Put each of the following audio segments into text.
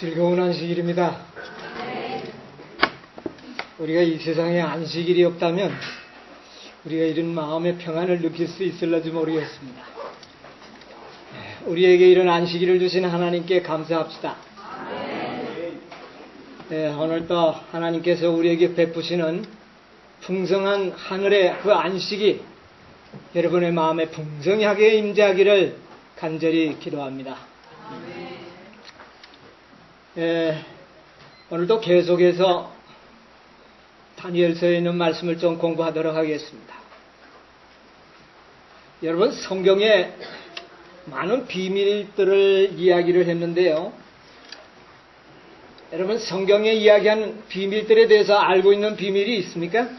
즐거운 안식일입니다. 우리가 이 세상에 안식일이 없다면 우리가 이런 마음의 평안을 느낄 수 있을지 모르겠습니다. 우리에게 이런 안식일을 주신 하나님께 감사합시다. 오늘도 하나님께서 우리에게 베푸시는 풍성한 하늘의 그 안식이 여러분의 마음에 풍성하게 임재하기를 간절히 기도합니다. 오늘도 계속해서 다니엘서에 있는 말씀을 좀 공부하도록 하겠습니다. 여러분, 성경에 많은 비밀들을 이야기를 했는데요. 여러분, 성경에 이야기한 비밀들에 대해서 알고 있는 비밀이 있습니까?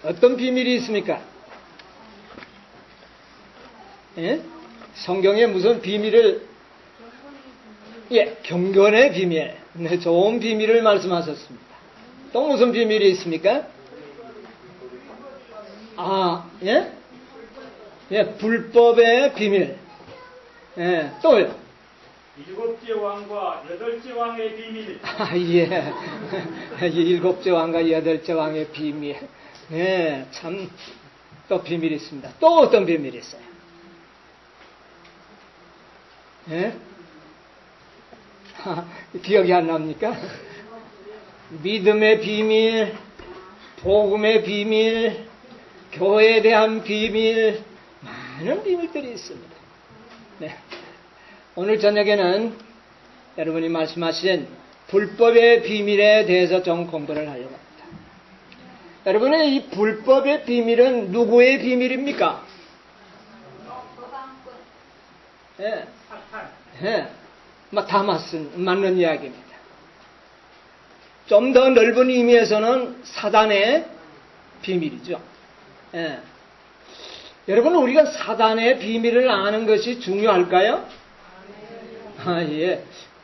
어떤 비밀이 있습니까? 성경에 무슨 비밀을, 경건의 비밀, 좋은 비밀을 말씀하셨습니다. 또 무슨 비밀이 있습니까? 불법의 비밀. 또요? 7째 왕과 8째 왕의 비밀. 7째 왕과 8째 왕의 비밀. 참, 또 비밀이 있습니다. 또 어떤 비밀이 있어요? 기억이 안 납니까? 믿음의 비밀, 복음의 비밀, 교회에 대한 비밀, 많은 비밀들이 있습니다. 오늘 저녁에는 여러분이 말씀하신 불법의 비밀에 대해서 좀 공부를 하려고 합니다. 여러분의 이 불법의 비밀은 누구의 비밀입니까? 다 맞는 이야기입니다. 좀 더 넓은 의미에서는 사단의 비밀이죠. 여러분, 우리가 사단의 비밀을 아는 것이 중요할까요?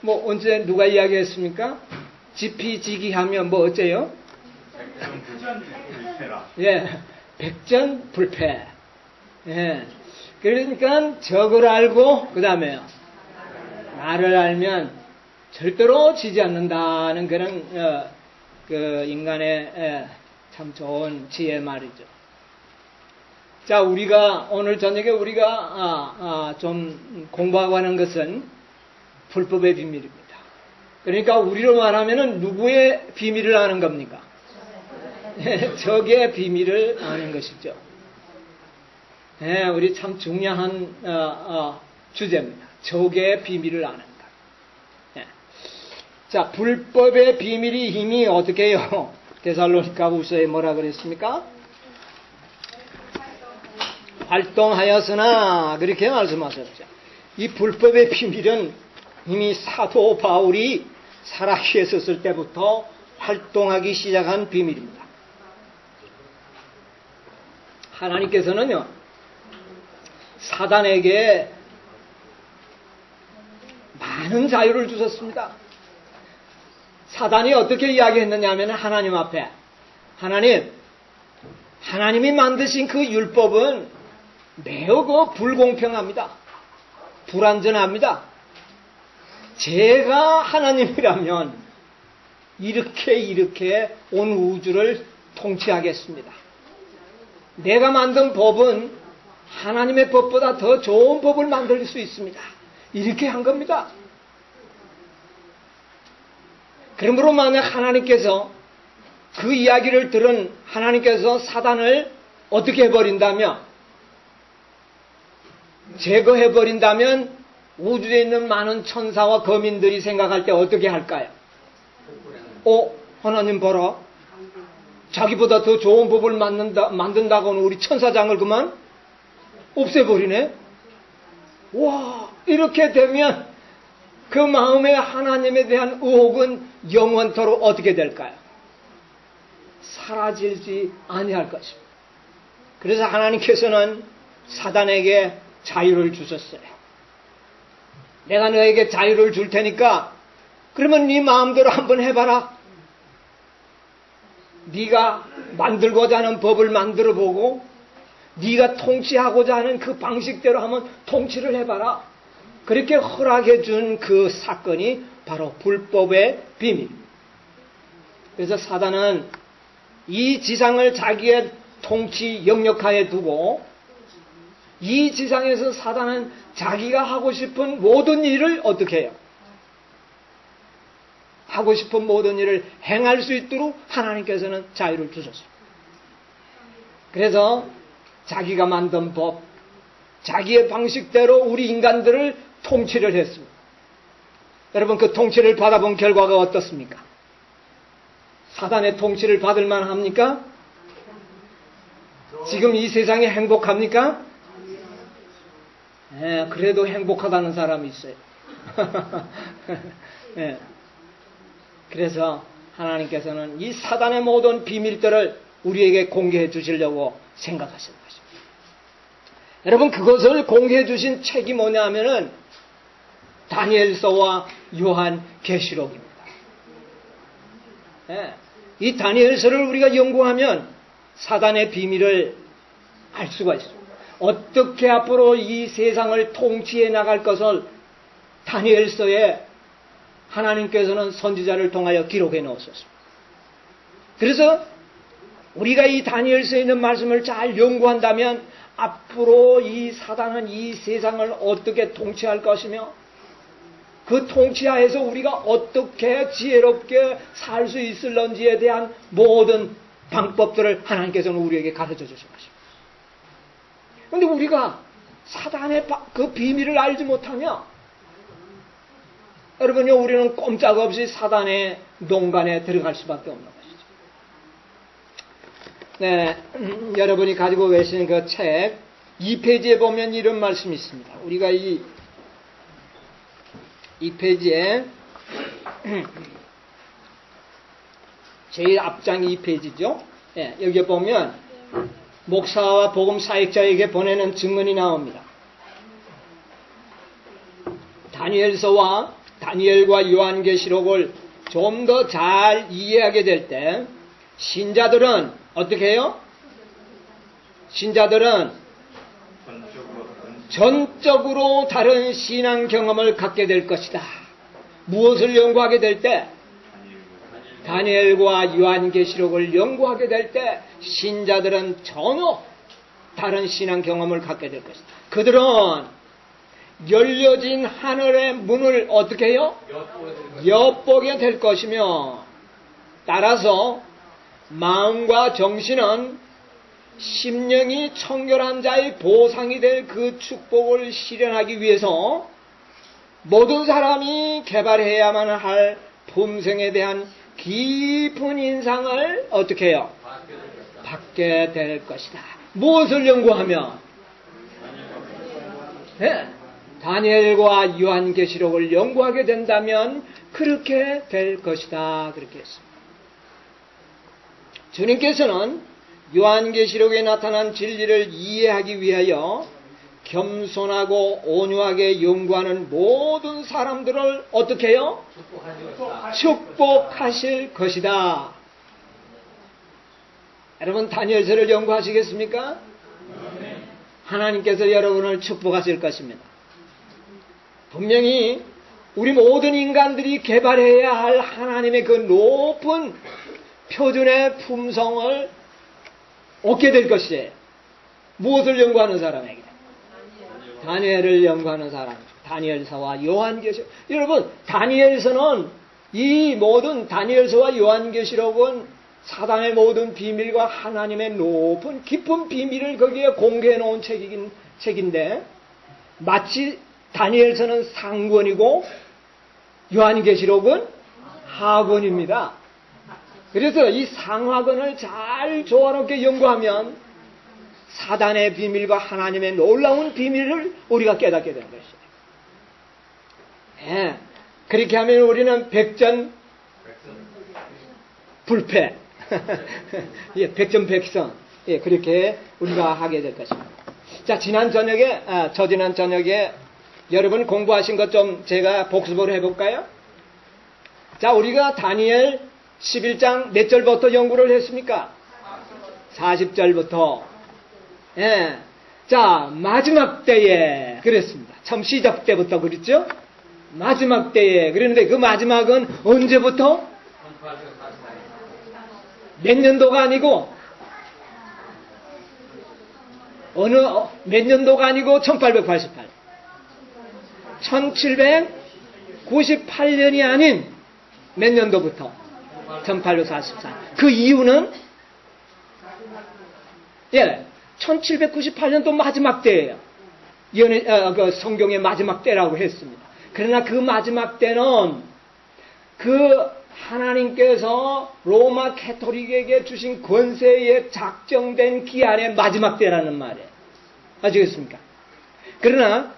언제 누가 이야기했습니까? 지피지기하면 뭐 어째요? 백전불패. 그러니까 적을 알고 그 다음에요, 나를 알면 절대로 지지 않는다는 그런 그 인간의 참 좋은 지혜 말이죠. 자, 우리가 오늘 저녁에 우리가 좀 공부하고 하는 것은 불법의 비밀입니다. 그러니까 우리로 말하면은 누구의 비밀을 아는 겁니까? 적의 비밀을 아는 것이죠. 우리 참 중요한 주제입니다. 적의 비밀을 아는 것. 자, 불법의 비밀이 힘이 어떻게 해요? 데살로니가후서에 뭐라 그랬습니까? 활동하였으나 그렇게 말씀하셨죠. 이 불법의 비밀은 이미 사도 바울이 살아계셨을 있었을 때부터 활동하기 시작한 비밀입니다. 하나님께서는요, 사단에게 많은 자유를 주셨습니다. 사단이 어떻게 이야기했느냐 하면 하나님 앞에, 하나님이 만드신 그 율법은 매우 불공평합니다. 불완전합니다. 제가 하나님이라면 이렇게 온 우주를 통치하겠습니다. 내가 만든 법은 하나님의 법보다 더 좋은 법을 만들 수 있습니다. 이렇게 한 겁니다. 그러므로 만약 하나님께서 그 이야기를 들은 하나님께서 사단을 어떻게 해버린다면, 제거해버린다면 우주에 있는 많은 천사와 거민들이 생각할 때 어떻게 할까요? 하나님 봐라, 자기보다 더 좋은 법을 만든다고는 우리 천사장을 그만 없애버리네. 와, 이렇게 되면 그 마음에 하나님에 대한 의혹은 영원토록 어떻게 될까요? 사라지지 아니할 것입니다. 그래서 하나님께서는 사단에게 자유를 주셨어요. 내가 너에게 자유를 줄 테니까 그러면 네 마음대로 한번 해봐라. 네가 만들고자 하는 법을 만들어보고 네가 통치하고자 하는 그 방식대로 한번 통치를 해봐라. 그렇게 허락해 준 그 사건이 바로 불법의 비밀. 그래서 사단은 이 지상을 자기의 통치 영역하에 두고 이 지상에서 사단은 자기가 하고 싶은 모든 일을 어떻게 해요? 하고 싶은 모든 일을 행할 수 있도록 하나님께서는 자유를 주셨어요. 그래서 자기가 만든 법, 자기의 방식대로 우리 인간들을 통치를 했습니다. 여러분, 그 통치를 받아본 결과가 어떻습니까? 사단의 통치를 받을 만합니까? 지금 이 세상에 행복합니까? 네, 그래도 행복하다는 사람이 있어요. 네. 그래서 하나님께서는 이 사단의 모든 비밀들을 우리에게 공개해 주시려고 생각하시는 것입니다. 여러분, 그것을 공개해 주신 책이 뭐냐 하면은 다니엘서와 요한계시록입니다. 네. 이 다니엘서를 우리가 연구하면 사단의 비밀을 알 수가 있습니다. 어떻게 앞으로 이 세상을 통치해 나갈 것을 다니엘서에 하나님께서는 선지자를 통하여 기록해 놓으셨습니다. 그래서 우리가 이 다니엘서에 있는 말씀을 잘 연구한다면 앞으로 이 사단은 이 세상을 어떻게 통치할 것이며 그 통치하에서 우리가 어떻게 지혜롭게 살 수 있을런지에 대한 모든 방법들을 하나님께서는 우리에게 가르쳐 주신 것입니다. 그런데 우리가 사단의 그 비밀을 알지 못하며 여러분요, 우리는 꼼짝없이 사단의 농간에 들어갈 수밖에 없는 것이죠. 네, 여러분이 가지고 계신 그 책 2페이지에 보면 이런 말씀이 있습니다. 우리가 이 2페이지에 제일 앞장이 2페이지죠. 네, 여기 보면 목사와 복음 사역자에게 보내는 증언이 나옵니다. 다니엘과 요한계시록을 좀 더 잘 이해하게 될 때 신자들은 어떻게 해요? 신자들은 전적으로 다른 신앙 경험을 갖게 될 것이다. 무엇을 연구하게 될 때? 다니엘과 요한계시록을 연구하게 될 때 신자들은 전혀 다른 신앙 경험을 갖게 될 것이다. 그들은 열려진 하늘의 문을 어떻게 해요? 엿보게 될 것이며 따라서 마음과 정신은 심령이 청결한 자의 보상이 될 그 축복을 실현하기 위해서 모든 사람이 개발해야만 할 품성에 대한 깊은 인상을 어떻게 해요? 받게 될 것이다. 무엇을 연구하며? 네. 다니엘과 요한계시록을 연구하게 된다면 그렇게 될 것이다. 그렇게 했습니다. 주님께서는 요한계시록에 나타난 진리를 이해하기 위하여 겸손하고 온유하게 연구하는 모든 사람들을 어떻게 해요? 축복하실 것이다. 여러분, 다니엘서를 연구하시겠습니까? 하나님께서 여러분을 축복하실 것입니다. 분명히 우리 모든 인간들이 개발해야 할 하나님의 그 높은 표준의 품성을 얻게 될 것이에요. 무엇을 연구하는 사람에게? 다니엘을 연구하는 사람. 다니엘서와 요한계시록. 여러분, 다니엘서는 이 모든 다니엘서와 요한계시록은 사단의 모든 비밀과 하나님의 높은 깊은 비밀을 거기에 공개해 놓은 책인데 마치 다니엘서는 상권이고 요한계시록은 하권입니다. 그래서 이 상하권을 잘 조화롭게 연구하면 사단의 비밀과 하나님의 놀라운 비밀을 우리가 깨닫게 되는 것이에요. 예, 그렇게 하면 우리는 백전 불패, 예, 백전백선, 예, 그렇게 우리가 하게 될 것입니다. 자, 지난 저녁에 여러분 공부하신 것 좀 제가 복습을 해볼까요? 자, 우리가 다니엘 11장 몇 절부터 연구를 했습니까? 40절부터. 예. 자, 마지막 때에 그랬습니다. 처음 시작 때부터 그랬죠? 마지막 때에. 그런데 그 마지막은 언제부터? 몇 년도가 아니고 몇 년도가 아니고 1888. 1798년이 아닌 몇 년도부터? 1844. 그 이유는 1798년도 마지막 때예요. 그 성경의 마지막 때라고 했습니다. 그러나 그 마지막 때는 그 하나님께서 로마 캐토릭에게 주신 권세에 작정된 기한의 마지막 때라는 말이에요. 아시겠습니까? 그러나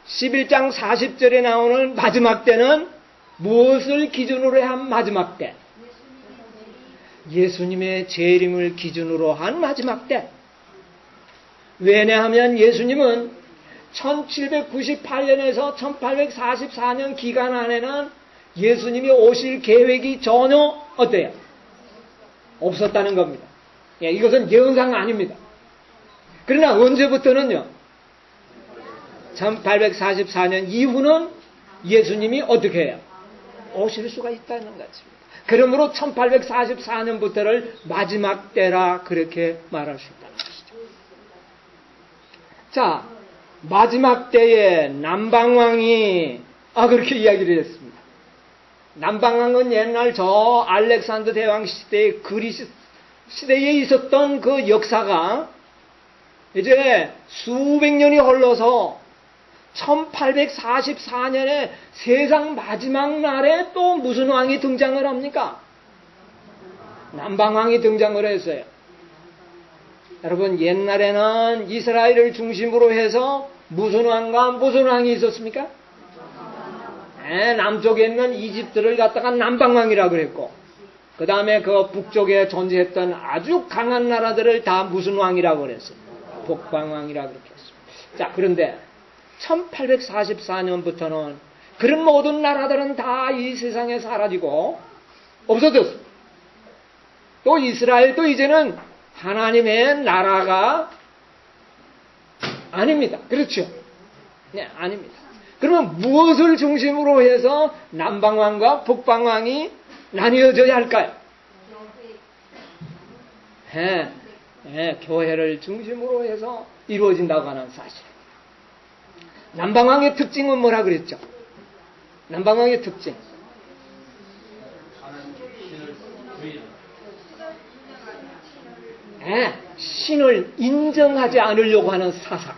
11장 40절에 나오는 마지막 때는 무엇을 기준으로 한 마지막 때? 예수님의 재림을 기준으로 한 마지막 때. 왜냐하면 예수님은 1798년에서 1844년 기간 안에는 예수님이 오실 계획이 전혀 어때요? 없었다는 겁니다. 이것은 예언상 아닙니다. 그러나 언제부터는요? 1844년 이후는 예수님이 어떻게 해요? 오실 수가 있다는 것입니다. 그러므로 1844년부터를 마지막 때라 그렇게 말할 수 있다는 것이죠. 자, 마지막 때에 남방왕이 그렇게 이야기를 했습니다. 남방왕은 옛날 저 알렉산더 대왕 시대의 그리스 시대에 있었던 그 역사가 이제 수백 년이 흘러서 1844년에 세상 마지막 날에 또 무슨 왕이 등장을 합니까? 남방왕이 등장을 했어요. 여러분, 옛날에는 이스라엘을 중심으로 해서 무슨 왕과 무슨 왕이 있었습니까? 남쪽에 있는 이집트를 갖다가 남방왕이라고 그랬고, 그 다음에 그 북쪽에 존재했던 아주 강한 나라들을 다 무슨 왕이라고 그랬어요? 북방왕이라고 그랬습니다. 자, 그런데 1844년부터는 그런 모든 나라들은 다 이 세상에 사라지고 없어졌습니다. 또 이스라엘도 이제는 하나님의 나라가 아닙니다. 그렇죠? 네, 아닙니다. 그러면 무엇을 중심으로 해서 남방왕과 북방왕이 나뉘어져야 할까요? 교회를 중심으로 해서 이루어진다고 하는 사실. 남방왕의 특징은 뭐라 그랬죠? 남방왕의 특징. 신을 인정하지 않으려고 하는 사상.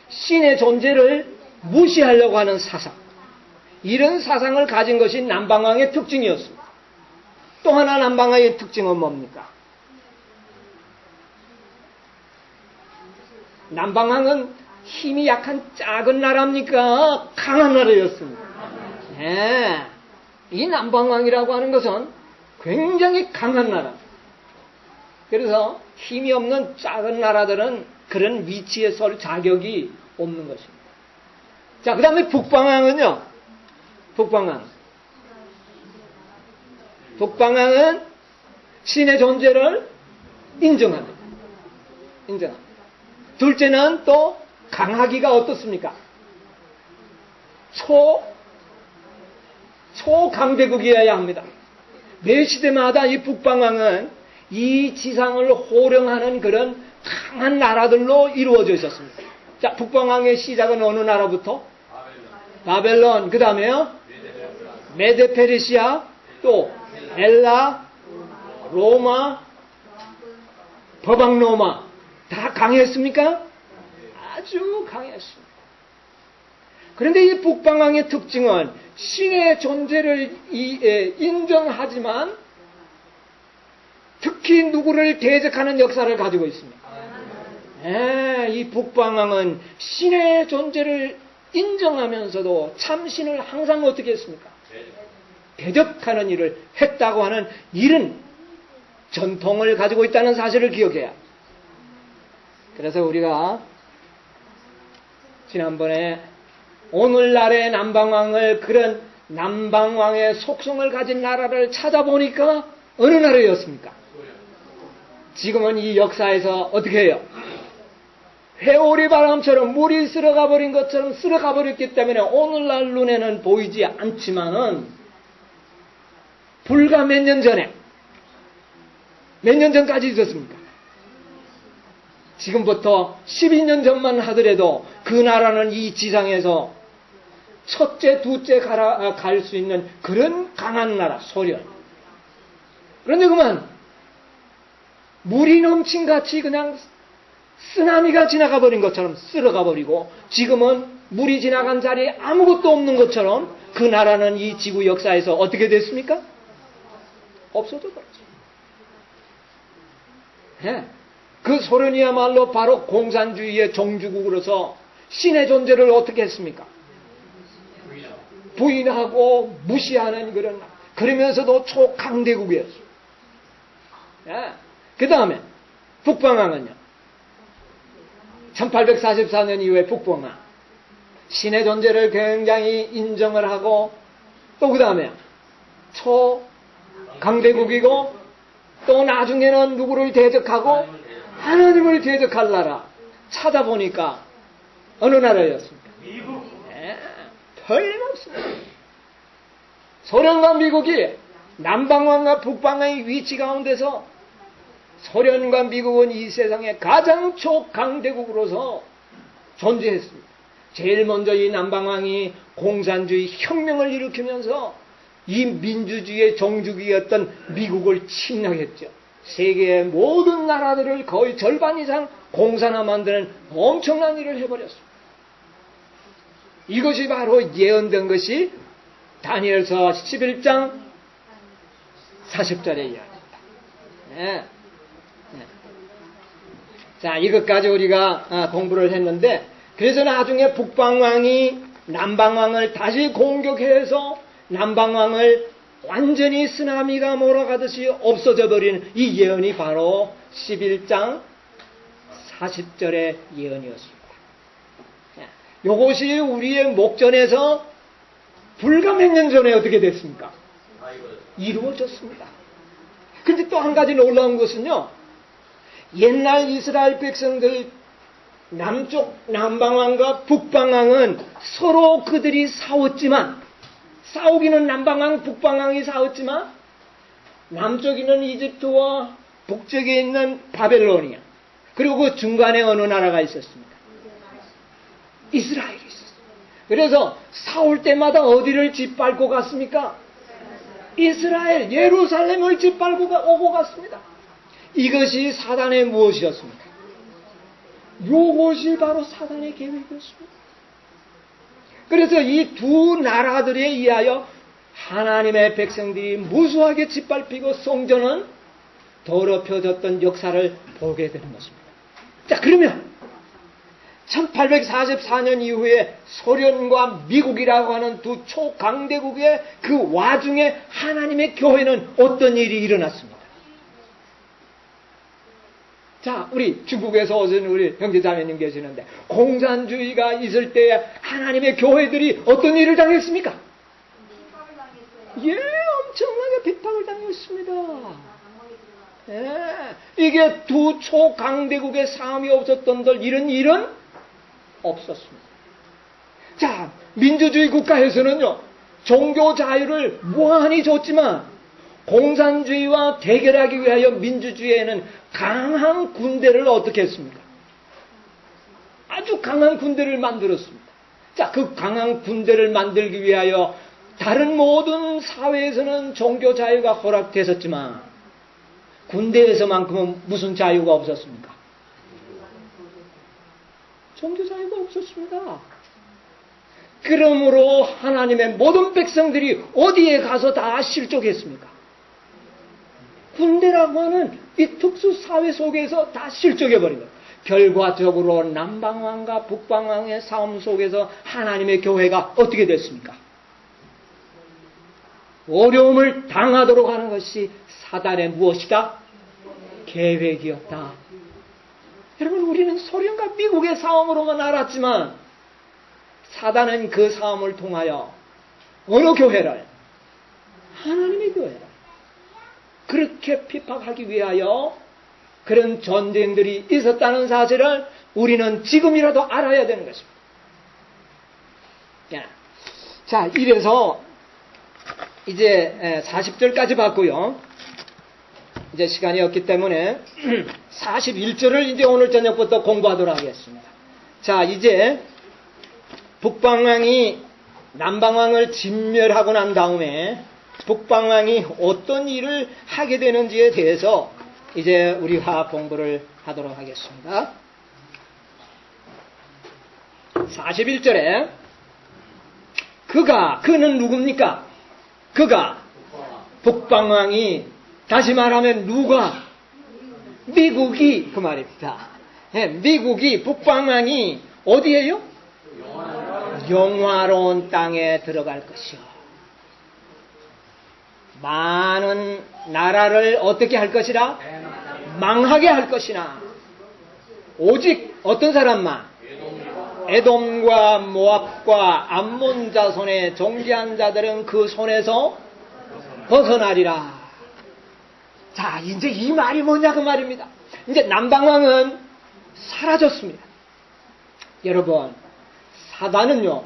신의 존재를 무시하려고 하는 사상. 이런 사상을 가진 것이 남방왕의 특징이었습니다. 또 하나 남방왕의 특징은 뭡니까? 남방왕은 힘이 약한 작은 나라입니까? 강한 나라였습니다. 이 남방왕이라고 하는 것은 굉장히 강한 나라. 그래서 힘이 없는 작은 나라들은 그런 위치에 설 자격이 없는 것입니다. 자, 그 다음에 북방왕은요. 북방왕은 신의 존재를 인정합니다. 둘째는 또 강하기가 어떻습니까? 초강대국이어야 합니다. 매 시대마다 이 북방왕은 이 지상을 호령하는 그런 강한 나라들로 이루어져 있었습니다. 자, 북방왕의 시작은 어느 나라부터? 바벨론. 그 다음에요? 메데페르시아, 또 엘라, 로마, 서방로마. 다 강했습니까? 아주 강했습니다. 그런데 이 북방왕의 특징은 신의 존재를 인정하지만 특히 누구를 대적하는 역사를 가지고 있습니다. 이 북방왕은 신의 존재를 인정하면서도 참신을 항상 어떻게 했습니까? 대적하는 일을 했다고 하는 이런 전통을 가지고 있다는 사실을 기억해야. 그래서 우리가 지난번에 오늘날의 남방왕을 그런 남방왕의 속성을 가진 나라를 찾아보니까 어느 나라였습니까? 지금은 이 역사에서 어떻게 해요? 회오리 바람처럼 물이 쓸어가 버린 것처럼 쓸어가 버렸기 때문에 오늘날 눈에는 보이지 않지만은 불과 몇 년 전에, 몇 년 전까지 있었습니까? 지금부터 12년 전만 하더라도 그 나라는 이 지상에서 첫째, 둘째 갈 수 있는 그런 강한 나라, 소련. 그런데 그만 물이 넘친 같이 그냥 쓰나미가 지나가 버린 것처럼 쓸어가 버리고, 지금은 물이 지나간 자리에 아무것도 없는 것처럼 그 나라는 이 지구 역사에서 어떻게 됐습니까? 없어져 버렸죠. 네. 그 소련이야말로 바로 공산주의의 종주국으로서 신의 존재를 어떻게 했습니까? 부인하고 무시하는 그런, 그러면서도 초강대국이었어요. 네. 그 다음에 북방왕은요. 1844년 이후에 북방왕. 신의 존재를 굉장히 인정을 하고, 또 그 다음에 초강대국이고, 또 나중에는 누구를 대적하고? 하나님을 대적할 나라. 찾아보니까 어느 나라였습니까? 미국. 네, 틀림없습니다. 소련과 미국이 남방왕과 북방왕의 위치 가운데서 소련과 미국은 이 세상의 가장 초강대국으로서 존재했습니다. 제일 먼저 이 남방왕이 공산주의 혁명을 일으키면서 이 민주주의의 종주국이었던 미국을 침략했죠. 세계의 모든 나라들을 거의 절반 이상 공산화 만드는 엄청난 일을 해버렸습니다. 이것이 바로 예언된 것이 다니엘서 11장 40절의 이야기입니다. 네. 네. 자, 이것까지 우리가 공부를 했는데, 그래서 나중에 북방왕이 남방왕을 다시 공격해서 남방왕을 완전히 쓰나미가 몰아가듯이 없어져 버리는 이 예언이 바로 11장 40절의 예언이었습니다. 이것이 우리의 목전에서 불과 몇 년 전에 어떻게 됐습니까? 이루어졌습니다. 근데 또 한 가지 놀라운 것은요, 옛날 이스라엘 백성들 남쪽 남방왕과 북방왕은 서로 그들이 싸우기는 남방왕, 북방왕이 싸웠지만 남쪽에는 이집트와 북쪽에 있는 바벨로니아, 그리고 그 중간에 어느 나라가 있었습니까? 이스라엘이 있었습니다. 그래서 싸울 때마다 어디를 짓밟고 갔습니까? 이스라엘, 예루살렘을 짓밟고 오고 갔습니다. 이것이 사단의 무엇이었습니까? 이것이 바로 사단의 계획이었습니다. 그래서 이 두 나라들에 의하여 하나님의 백성들이 무수하게 짓밟히고 성전은 더럽혀졌던 역사를 보게 되는 것입니다. 자, 그러면 1844년 이후에 소련과 미국이라고 하는 두 초강대국의 그 와중에 하나님의 교회는 어떤 일이 일어났습니다. 자, 우리 중국에서 오신 우리 형제자매님 계시는데, 공산주의가 있을 때 하나님의 교회들이 어떤 일을 당했습니까? 예, 엄청나게 비판을 당했습니다. 예, 이게 두 초강대국의 싸움이 없었던 이런 일은 없었습니다. 자, 민주주의 국가에서는요, 종교 자유를 무한히 줬지만 공산주의와 대결하기 위하여 민주주의에는 강한 군대를 어떻게 했습니까? 아주 강한 군대를 만들었습니다. 자, 그 강한 군대를 만들기 위하여 다른 모든 사회에서는 종교 자유가 허락됐었지만 군대에서만큼은 무슨 자유가 없었습니까? 종교 자유가 없었습니다. 그러므로 하나님의 모든 백성들이 어디에 가서 다 실족했습니까? 군대라고 하는 이 특수 사회 속에서 다 실족해버린 거예요. 결과적으로 남방왕과 북방왕의 싸움 속에서 하나님의 교회가 어떻게 됐습니까? 어려움을 당하도록 하는 것이 사단의 무엇이다? 계획이었다. 여러분, 우리는 소련과 미국의 싸움으로만 알았지만 사단은 그 싸움을 통하여 어느 교회를? 하나님의 교회를 그렇게 핍박하기 위하여 그런 전쟁들이 있었다는 사실을 우리는 지금이라도 알아야 되는 것입니다. 자, 이래서 이제 40절까지 봤고요. 이제 시간이 없기 때문에 41절을 이제 오늘 저녁부터 공부하도록 하겠습니다. 자, 이제 북방왕이 남방왕을 진멸하고 난 다음에 북방왕이 어떤 일을 하게 되는지에 대해서 이제 우리가 공부를 하도록 하겠습니다. 41절에 그는 누굽니까? 그가 북방왕이, 다시 말하면 누가? 미국이 그 말입니다. 미국이, 북방왕이 어디에요? 영화로운 땅에 들어갈 것이요. 많은 나라를 어떻게 할 것이라? 망하게 할 것이나 오직 어떤 사람만? 에돔과 모압과 암몬 자손의 정죄한 자들은 그 손에서 벗어나리라. 자, 이제 이 말이 뭐냐 그 말입니다. 이제 남방왕은 사라졌습니다. 여러분, 사단은요,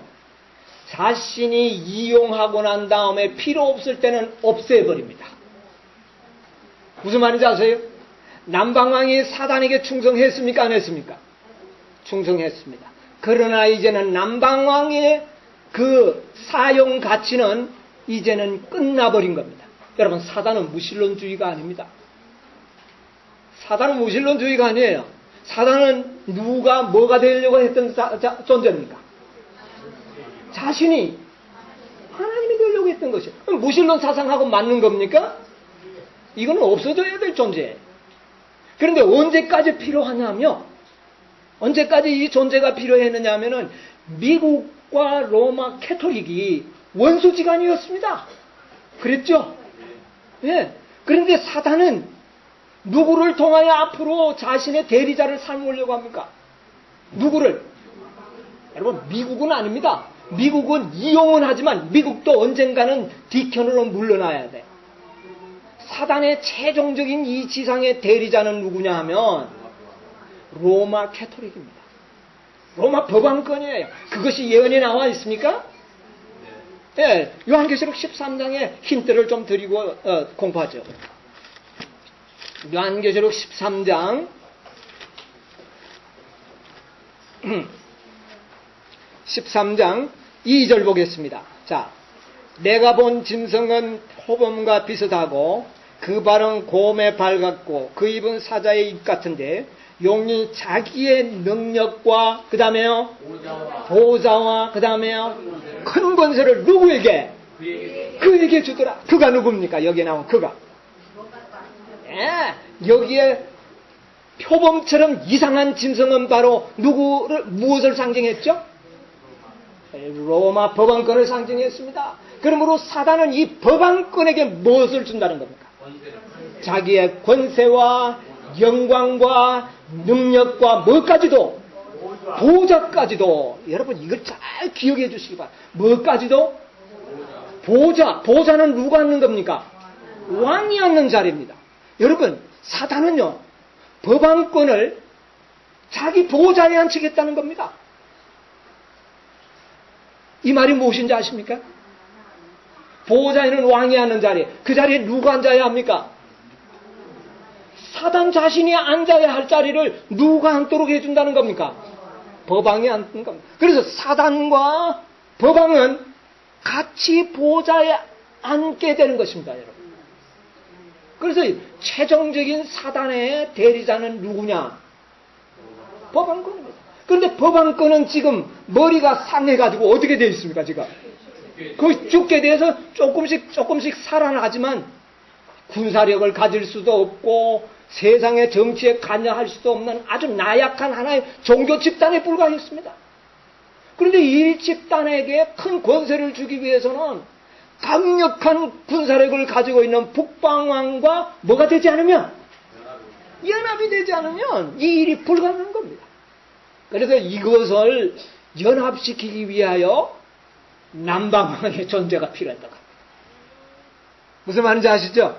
자신이 이용하고 난 다음에 필요 없을 때는 없애버립니다. 무슨 말인지 아세요? 남방왕이 사단에게 충성했습니까? 안 했습니까? 충성했습니다. 그러나 이제는 남방왕의 그 사용 가치는 이제는 끝나버린 겁니다. 여러분, 사단은 무신론주의가 아닙니다. 사단은 무신론주의가 아니에요. 사단은 누가 뭐가 되려고 했던 존재입니까? 자신이 하나님이 되려고 했던 것이에요. 그럼 무신론 사상하고 맞는 겁니까? 이거는 없어져야 될 존재예요. 그런데 언제까지 필요하냐며, 언제까지 이 존재가 필요했느냐 하면은 미국과 로마 캐톨릭이 원수지간이었습니다. 그랬죠? 예. 그런데 사단은 누구를 통하여 앞으로 자신의 대리자를 삼으려고 합니까? 누구를? 여러분, 미국은 아닙니다. 미국은 이용은 하지만 미국도 언젠가는 뒤편으로 물러나야 돼. 사단의 최종적인 이 지상의 대리자는 누구냐 하면 로마 캐톨릭입니다. 로마 법왕권이에요. 그것이 예언에 나와 있습니까? 예, 요한계시록 13장에 힌트를 좀 드리고 공부하죠. 요한계시록 13장 13장 2절 보겠습니다. 자, 내가 본 짐승은 표범과 비슷하고 그 발은 곰의 발 같고 그 입은 사자의 입 같은데 용이 자기의 능력과 그 다음에요 보좌와 그 다음에요 큰 권세를 누구에게? 그에게 주더라. 그가 누굽니까? 여기에 나온 그가. 예, 여기에 표범처럼 이상한 짐승은 바로 무엇을 상징했죠? 로마 법왕권을 상징했습니다. 그러므로 사단은 이 법왕권에게 무엇을 준다는 겁니까? 자기의 권세와 영광과 능력과 뭐까지도, 보좌까지도. 여러분, 이걸 잘 기억해 주시기 바랍니다. 뭐까지도? 보좌는 누가 앉는 겁니까? 왕이 앉는 자리입니다. 여러분, 사단은요, 법왕권을 자기 보좌에 앉히겠다는 겁니다. 이 말이 무엇인지 아십니까? 보좌에는 왕이 앉는 자리, 그 자리에 누가 앉아야 합니까? 사단 자신이 앉아야 할 자리를 누가 앉도록 해준다는 겁니까? 법왕이 앉는 겁니다. 그래서 사단과 법왕은 같이 보좌에 앉게 되는 것입니다, 여러분. 그래서 최종적인 사단의 대리자는 누구냐? 법왕권입니다. 그런데 법왕권은 지금 머리가 상해가지고 어떻게 되어 있습니까, 지금? 그 죽게 돼서 조금씩 살아나지만 군사력을 가질 수도 없고 세상의 정치에 관여할 수도 없는 아주 나약한 하나의 종교 집단에 불과했습니다. 그런데 이 집단에게 큰 권세를 주기 위해서는 강력한 군사력을 가지고 있는 북방왕과 뭐가 되지 않으면? 연합이 되지 않으면 이 일이 불가능한 겁니다. 그래서 이것을 연합시키기 위하여 남방왕의 존재가 필요했다고 합니다. 무슨 말인지 아시죠?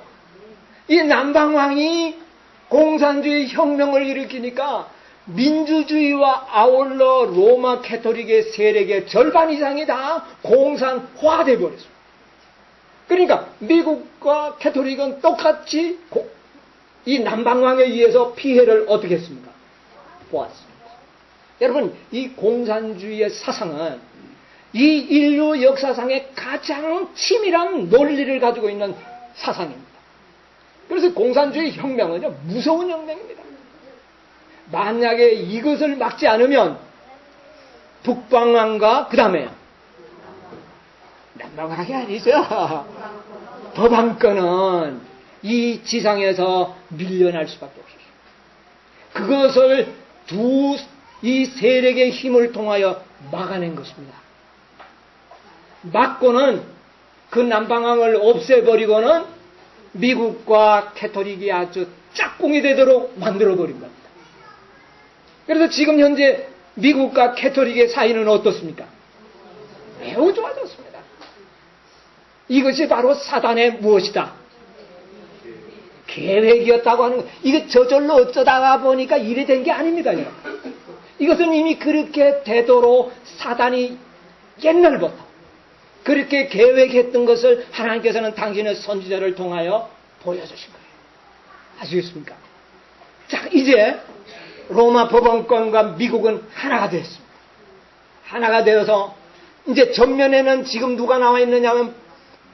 이 남방왕이 공산주의 혁명을 일으키니까 민주주의와 아울러 로마 캐토릭의 세력의 절반 이상이 다 공산화돼 버렸습니다. 그러니까 미국과 캐토릭은 똑같이 이 남방왕에 의해서 피해를 어떻게 했습니까? 보았습니다. 여러분, 이 공산주의의 사상은 이 인류 역사상의 가장 치밀한 논리를 가지고 있는 사상입니다. 그래서 공산주의 혁명은요, 무서운 혁명입니다. 만약에 이것을 막지 않으면 북방왕과 그 다음에 남방왕이 아니죠. 법왕권은 이 지상에서 밀려날 수밖에 없었어요. 그것을 이 세력의 힘을 통하여 막아낸 것입니다. 막고는 그 남방왕을 없애버리고는 미국과 캐토릭이 아주 짝꿍이 되도록 만들어버린 겁니다. 그래서 지금 현재 미국과 캐토릭의 사이는 어떻습니까? 매우 좋아졌습니다. 이것이 바로 사단의 무엇이다? 계획이었다고 하는 것. 이게 저절로 어쩌다가 보니까 이래 된 게 아닙니다, 여러분. 이것은 이미 그렇게 되도록 사단이 옛날부터 그렇게 계획했던 것을 하나님께서는 당신의 선지자를 통하여 보여주신 거예요. 아시겠습니까? 자, 이제 로마 법원권과 미국은 하나가 되었습니다. 하나가 되어서 이제 전면에는 지금 누가 나와 있느냐면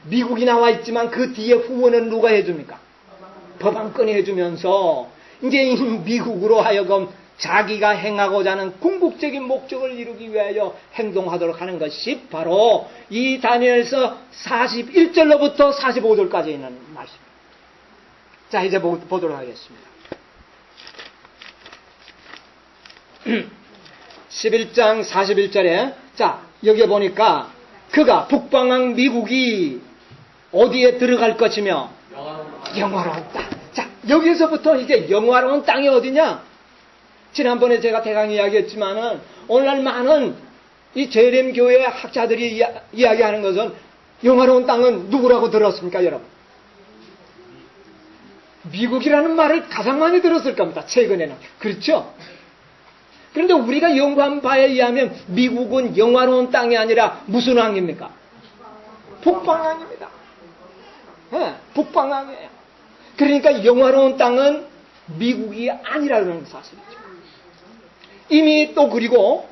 미국이 나와 있지만 그 뒤에 후원은 누가 해줍니까? 법원권이 해주면서 이제 이 미국으로 하여금 자기가 행하고자 하는 궁극적인 목적을 이루기 위하여 행동하도록 하는 것이 바로 이 다니엘서 41절로부터 45절까지 있는 말씀입니다. 자, 이제 보도록 하겠습니다. 11장 41절에 자, 여기 보니까 그가 북방왕 미국이 어디에 들어갈 것이며 영화로운 땅. 자, 여기서부터 이제 영화로운 땅이 어디냐? 지난번에 제가 대강 이야기했지만은 오늘날 많은 이 재림 교회 학자들이 이야기하는 것은 영화로운 땅은 누구라고 들었습니까, 여러분? 미국이라는 말을 가장 많이 들었을 겁니다, 최근에는. 그렇죠? 그런데 우리가 연구한 바에 의하면 미국은 영화로운 땅이 아니라 무슨 왕입니까? 북방왕입니다. 네, 북방왕이에요. 그러니까 영화로운 땅은 미국이 아니라는 사실이죠. 이미 또 그리고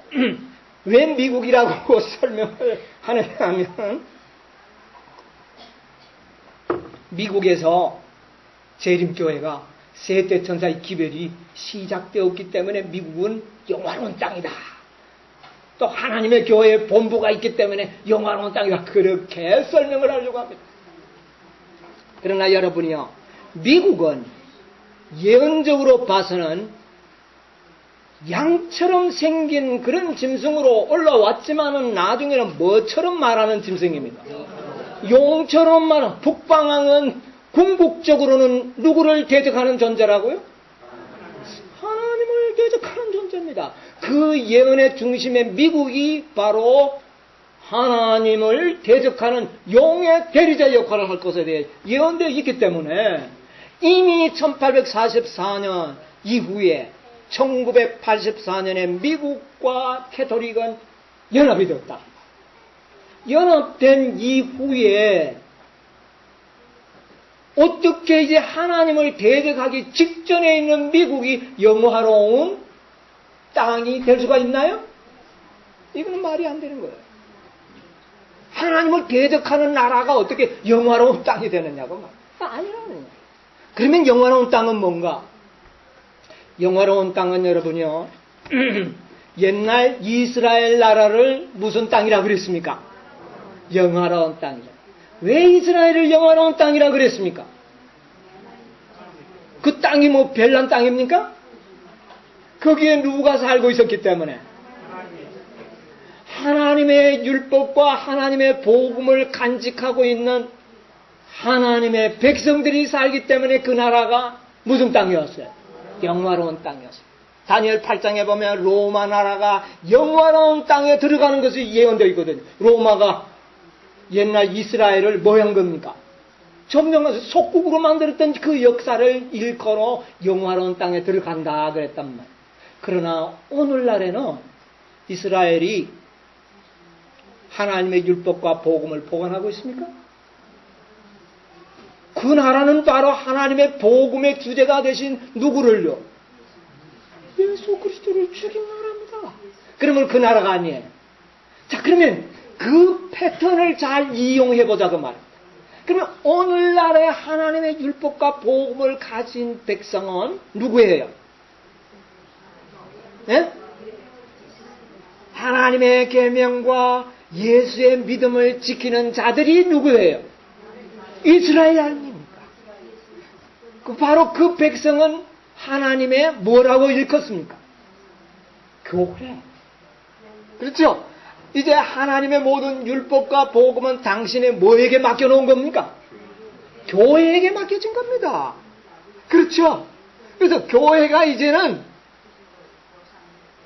왜 미국이라고 설명을 하느냐 하면 미국에서 재림교회가 세대 천사의 기별이 시작되었기 때문에 미국은 영화로운 땅이다. 또 하나님의 교회에 본부가 있기 때문에 영화로운 땅이다. 그렇게 설명을 하려고 합니다. 그러나 여러분이요, 미국은 예언적으로 봐서는 양처럼 생긴 그런 짐승으로 올라왔지만은 나중에는 뭐처럼 말하는 짐승입니다. 용처럼 말하는. 북방왕은 궁극적으로는 누구를 대적하는 존재라고요? 하나님을 대적하는 존재입니다. 그 예언의 중심에 미국이 바로 하나님을 대적하는 용의 대리자 역할을 할 것에 대해 예언되어 있기 때문에 이미 1844년 이후에 1984년에 미국과 캐토릭은 연합이 되었다. 연합된 이후에 어떻게 이제 하나님을 대적하기 직전에 있는 미국이 영화로운 땅이 될 수가 있나요? 이거는 말이 안 되는 거예요. 하나님을 대적하는 나라가 어떻게 영화로운 땅이 되느냐고 아니라는 거예요. 그러면 영화로운 땅은 뭔가? 영화로운 땅은 여러분이요, 옛날 이스라엘 나라를 무슨 땅이라 그랬습니까? 영화로운 땅이죠. 왜 이스라엘을 영화로운 땅이라 그랬습니까? 그 땅이 뭐 별난 땅입니까? 거기에 누가 살고 있었기 때문에 하나님의 율법과 하나님의 복음을 간직하고 있는 하나님의 백성들이 살기 때문에 그 나라가 무슨 땅이었어요? 영화로운 땅이었어요. 다니엘 8장에 보면 로마 나라가 영화로운 땅에 들어가는 것이 예언되어 있거든요. 로마가 옛날 이스라엘을 뭐 한 겁니까? 점령해서 속국으로 만들었던 그 역사를 일컬어 영화로운 땅에 들어간다 그랬단 말이에요. 그러나 오늘날에는 이스라엘이 하나님의 율법과 복음을 보관하고 있습니까? 그 나라는 바로 하나님의 복음의 주제가 되신 누구를요? 예수 그리스도를 죽인 나라입니다. 그러면 그 나라가 아니에요. 자, 그러면 그 패턴을 잘 이용해보자 그 말입니다. 그러면 오늘날의 하나님의 율법과 복음을 가진 백성은 누구예요? 예? 하나님의 계명과 예수의 믿음을 지키는 자들이 누구예요? 이스라엘 아닙니까? 바로 그 백성은 하나님의 뭐라고 일컫습니까? 교회. 그렇죠? 이제 하나님의 모든 율법과 복음은 당신의 뭐에게 맡겨놓은 겁니까? 교회에게 맡겨진 겁니다. 그렇죠? 그래서 교회가 이제는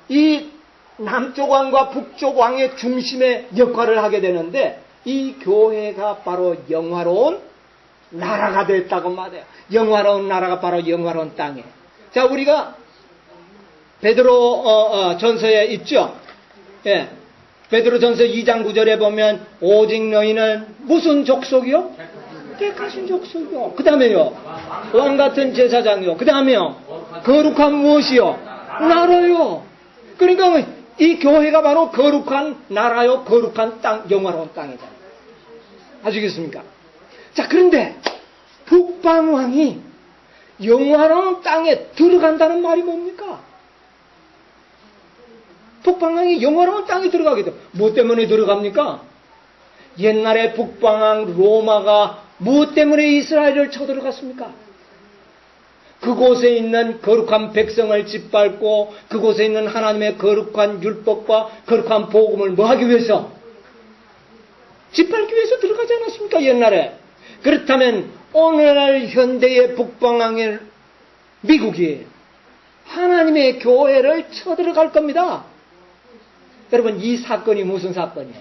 이 남쪽 왕과 북쪽 왕의 중심의 역할을 하게 되는데 이 교회가 바로 영화로운 나라가 됐다고 말해요. 영화로운 나라가 바로 영화로운 땅이에요. 자, 우리가 베드로 전서에 있죠. 예. 베드로 전서 2장 9절에 보면 오직 너희는 무슨 족속이요? 택하신 족속이요. 그 다음에요. 왕같은 제사장이요. 그 다음에요. 거룩한 무엇이요? 나라요. 그러니까 이 교회가 바로 거룩한 나라요. 거룩한 땅, 영화로운 땅이다. 아시겠습니까? 자, 그런데 북방왕이 영화로운 땅에 들어간다는 말이 뭡니까? 북방왕이 영화로운 땅에 들어가게 돼. 뭐 때문에 들어갑니까? 옛날에 북방왕 로마가 무엇 때문에 이스라엘을 쳐들어갔습니까? 그곳에 있는 거룩한 백성을 짓밟고 그곳에 있는 하나님의 거룩한 율법과 거룩한 복음을 뭐 하기 위해서? 짓밟기 위해서 들어가지 않았습니까? 옛날에. 그렇다면 오늘날 현대의 북방왕의 미국이 하나님의 교회를 쳐들어갈 겁니다. 여러분, 이 사건이 무슨 사건이에요?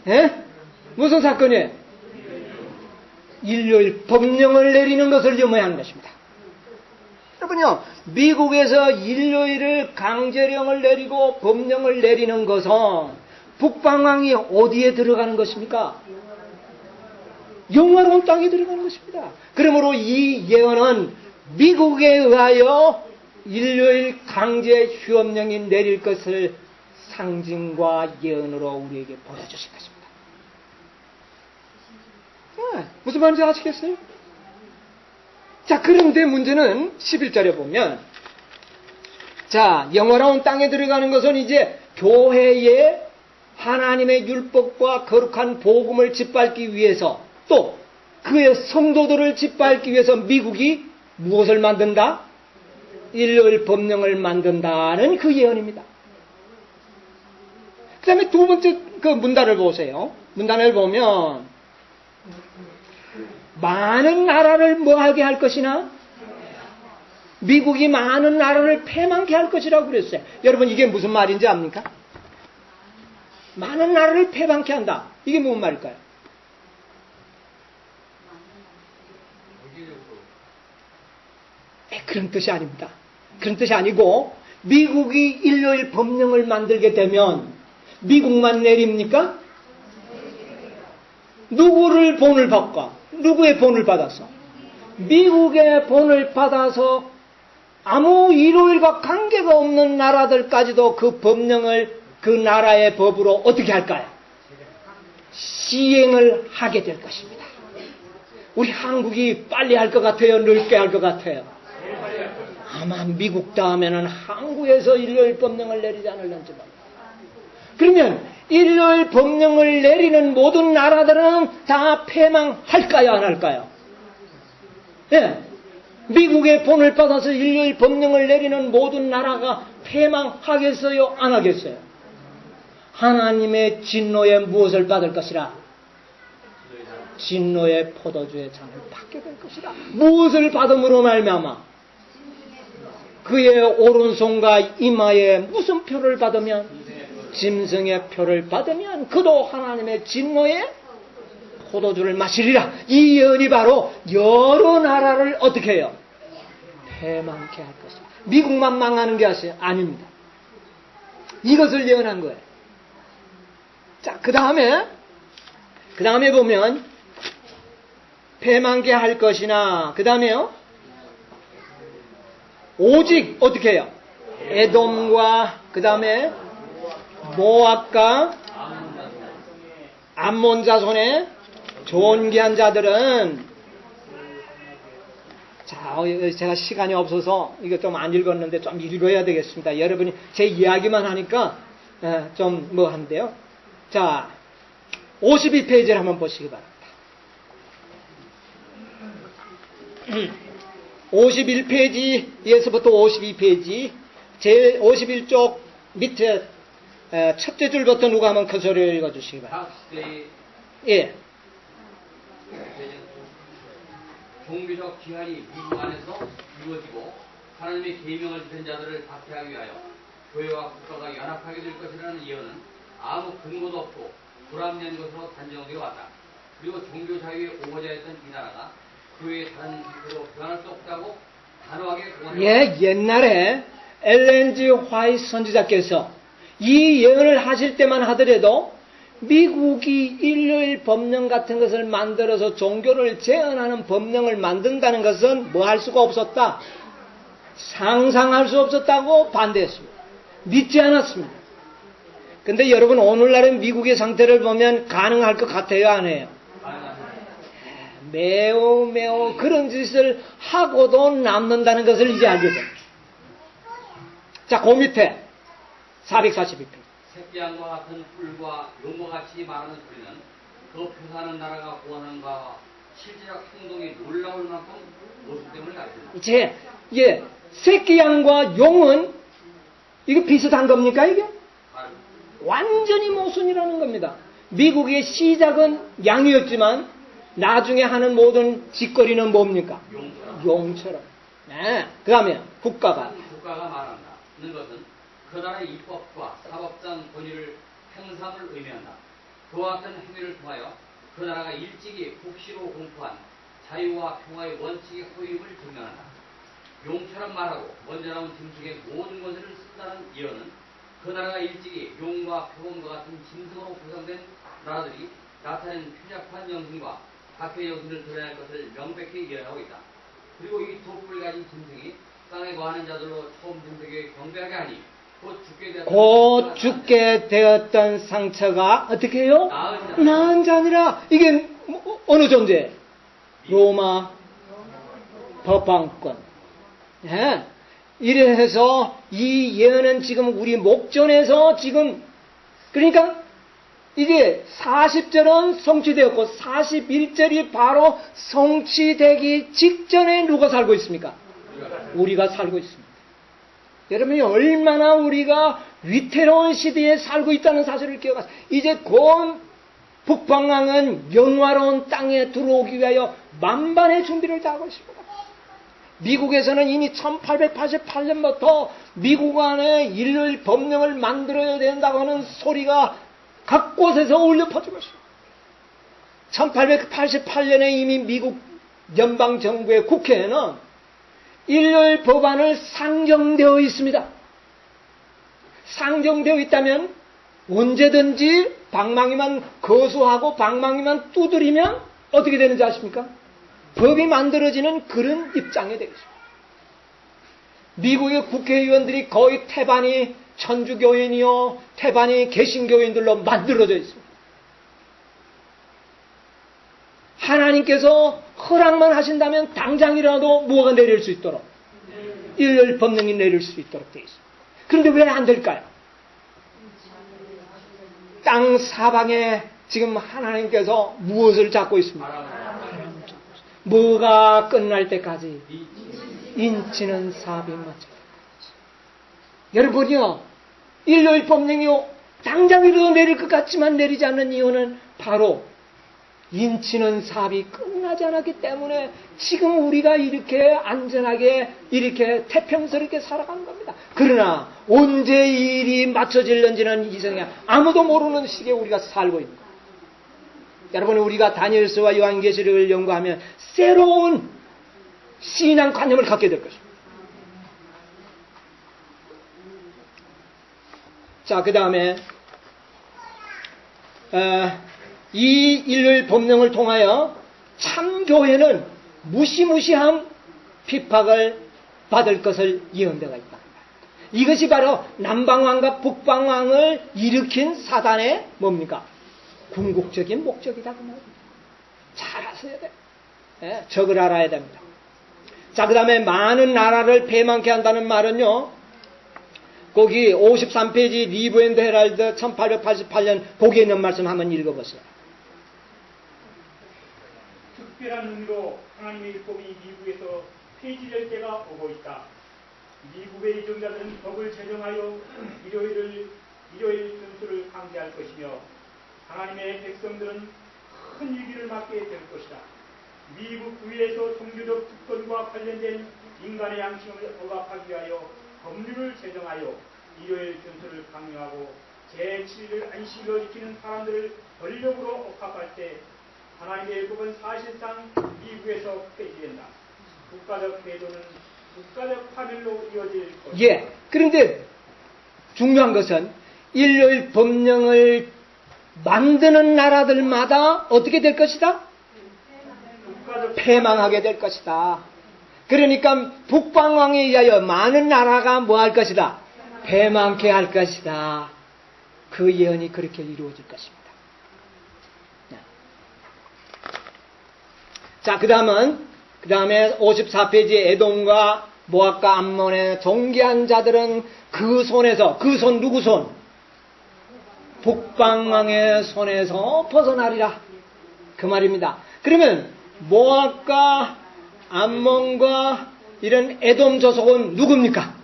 예? 무슨 사건이에요? 일요일 법령을 내리는 것을 염려하는 것입니다. 여러분요, 미국에서 일요일을 강제령을 내리고 법령을 내리는 것은 북방왕이 어디에 들어가는 것입니까? 영화로운 땅에 들어가는 것입니다. 그러므로 이 예언은 미국에 의하여 일요일 강제 휴업령이 내릴 것을 상징과 예언으로 우리에게 보여주신 것입니다. 무슨 말인지 아시겠어요? 자, 그런데 문제는 11절에 보면, 자, 영화로운 땅에 들어가는 것은 이제 교회의 하나님의 율법과 거룩한 복음을 짓밟기 위해서 또 그의 성도들을 짓밟기 위해서 미국이 무엇을 만든다? 일요일 법령을 만든다는 그 예언입니다. 그 다음에 두 번째 그 문단을 보세요. 문단을 보면 많은 나라를 뭐하게 할 것이나 미국이 많은 나라를 패망케 할 것이라고 그랬어요. 여러분, 이게 무슨 말인지 압니까? 많은 나라를 패망케 한다. 이게 무슨 말일까요? 그런 뜻이 아닙니다. 그런 뜻이 아니고 미국이 일요일 법령을 만들게 되면 미국만 내립니까? 누구를 본을 받고 누구의 본을 받아서? 미국의 본을 받아서 아무 일요일과 관계가 없는 나라들까지도 그 법령을 그 나라의 법으로 어떻게 할까요? 시행을 하게 될 것입니다. 우리 한국이 빨리 할 것 같아요? 늦게 할 것 같아요? 아마 미국 다음에는 한국에서 일요일 법령을 내리지 않을런지 몰라요. 그러면 일요일 법령을 내리는 모든 나라들은 다 패망할까요? 안 할까요? 예. 미국의 본을 받아서 일요일 법령을 내리는 모든 나라가 패망하겠어요? 안 하겠어요? 하나님의 진노에 무엇을 받을 것이라? 진노의 포도주의 잔을 받게 될 것이다. 무엇을 받음으로 말미암아? 그의 오른손과 이마에 무슨 표를 받으면? 짐승의 표를 받으면 그도 하나님의 진노의 포도주를 마시리라. 이 예언이 바로 여러 나라를 어떻게 해요? 패망케 할 것입니다. 미국만 망하는 게 아닙니다. 이것을 예언한 거예요. 자, 그 다음에 보면 패망케 할 것이나, 그 다음에요, 오직 어떻게 해요? 에돔과 그 다음에 모압과 암몬 자손의 존귀한 자들은, 자, 제가 시간이 없어서 이거 좀 안 읽었는데 좀 읽어야 되겠습니다. 여러분이 제 이야기만 하니까 좀 뭐 한데요. 자, 52페이지를 한번 보시기 바랍니다. 51페이지에서부터 52페이지, 제 51쪽 밑에 첫째 줄부터 누가 한번 그 소리를 읽어주시기 바랍니다. 예. 종교적 기한이 미국 안에서 이루어지고 하나님의 계명을 지킨 자들을 박해하기 위하여 교회와 국가가 연합하게 될 것이라는 예언은 아무 근거도 없고 불합리한 것으로 단정되어 왔다. 그리고 종교 자유에 오고자 했던 이 나라가 교회의 다른 형태로 변할 수 없다고 단호하게 공언했다. 예, 옛날에 엘렌지 화이트 선지자께서 이 예언을 하실 때만 하더라도 미국이 일요일 법령 같은 것을 만들어서 종교를 제한하는 법령을 만든다는 것은 뭐 할 수가 없었다. 상상할 수 없었다고 반대했습니다. 믿지 않았습니다. 근데 여러분, 오늘날의 미국의 상태를 보면 가능할 것 같아요, 안 해요? 매우 그런 짓을 하고도 남는다는 것을 이제 알게 됩니다. 자, 그 밑에 442페이지. 새끼양과 같은 뿔과 용과 같이 말하는 소리는 그 표사하는 나라가 구하는 바와 실제적 행동이 놀라울 만큼 모습됨을 가르친다. 이제 새끼양과 용은 이게 비슷한 겁니까, 이게? 완전히 모순이라는 겁니다. 미국의 시작은 양이었지만 나중에 하는 모든 짓거리는 뭡니까? 용처럼. 네. 그 다음에 국가가 말한다는 것은 그 나라의 입법과 사법상 권위를 행사함을 의미한다. 그와 같은 행위를 통하여 그 나라가 일찍이 국시로 공포한 자유와 평화의 원칙의 허위임을 증명한다. 용처럼 말하고 먼저 나온 짐승의 모든 것을 쓴다는 예언은 그 나라가 일찍이 용과 표범과 같은 짐승으로 구성된 나라들이 나타낸 표적한 영신과 박해의 영신을 드러낼 것을 명백히 예언하고 있다. 그리고 이 두 뿔 가진 짐승이 땅에 거하는 자들로 처음 짐승에게 경배하게 하니 곧 죽게 되었던 상처가 어떻게 해요? 나은 자니라. 이게 어느 존재? 로마 법왕권. 예. 이래서 이 예언은 지금 우리 목전에서 지금, 그러니까 이게 40절은 성취되었고 41절이 바로 성취되기 직전에 누가 살고 있습니까? 우리가 살고 있습니다. 여러분이 얼마나 우리가 위태로운 시대에 살고 있다는 사실을 기억하세요. 이제 곧 북방왕은 영화로운 땅에 들어오기 위하여 만반의 준비를 다 하고 있습니다. 미국에서는 이미 1888년부터 미국 안에 일요일 법령을 만들어야 된다고 하는 소리가 각 곳에서 울려 퍼지고 있습니다. 1888년에 이미 미국 연방정부의 국회에는 일요일 법안을 상정되어 있습니다. 상정되어 있다면 언제든지 방망이만 거수하고 방망이만 두드리면 어떻게 되는지 아십니까? 법이 만들어지는 그런 입장에 되겠습니다. 미국의 국회의원들이 거의 태반이 천주교인이요, 태반이 개신교인들로 만들어져 있습니다. 하나님께서 허락만 하신다면 당장이라도 무엇가 내릴 수 있도록, 일요일 법령이 내릴 수 있도록 되어 있습니다. 그런데 왜 안 될까요? 땅 사방에 지금 하나님께서 무엇을 잡고 있습니까? 뭐가 끝날 때까지? 인치는 삽이 맞죠. 여러분이요, 일요일 법령이요, 당장이라도 내릴 것 같지만 내리지 않는 이유는 바로 인치는 삽이 끝나지 않았기 때문에 지금 우리가 이렇게 안전하게 이렇게 태평스럽게 살아가는 겁니다. 그러나 언제 이 일이 맞춰질는지는 이성에 아무도 모르는 시기에 우리가 살고 있는 겁니다. 여러분, 우리가 다니엘서와 요한계시록을 연구하면 새로운 신앙관념을 갖게 될 것입니다. 자, 그 다음에 이 일요일 법령을 통하여 참교회는 무시무시한 핍박을 받을 것을 예언되어 있다. 이것이 바로 남방왕과 북방왕을 일으킨 사단의 뭡니까? 궁극적인 목적이다. 그 말입니다. 잘 아셔야 돼요. 예, 적을 알아야 됩니다. 자, 그 다음에 많은 나라를 패망케 한다는 말은요, 거기 53페이지 리브 앤드 헤랄드 1888년 거기에 있는 말씀 한번 읽어보세요. 특별한 의미로 하나님의 율법이 미국에서 폐지될 때가 오고 있다. 미국의 이정자들은 법을 제정하여 일요일 준수를 강제할 것이며 하나님의 백성들은 큰 위기를 맞게 될 것이다. 미국 구에서 종교적 특권과 관련된 인간의 양심을 억압하기 위하여 법률을 제정하여 일요일 준수를 강요하고 제7일 안식일을 지키는 사람들을 권력으로 억압할 때 하나님의 율법은 사실상 미국에서 폐지된다. 국가적 배도는 국가적 파멸로 이어질 것이다. 예. 그런데 중요한 것은 일요일 법령을 만드는 나라들마다 어떻게 될 것이다? 패망하게 될 것이다. 그러니까 북방왕에 의하여 많은 나라가 뭐 할 것이다? 패망케 할 것이다. 그 예언이 그렇게 이루어질 것입니다. 자, 그 다음에 54페이지에 에돔과 모압과 암몬의 정죄한 자들은 그 손에서, 그 손 누구 손? 북방왕의 손에서 벗어나리라. 그 말입니다. 그러면 모압과 암몬과 이런 에돔 조속은 누굽니까?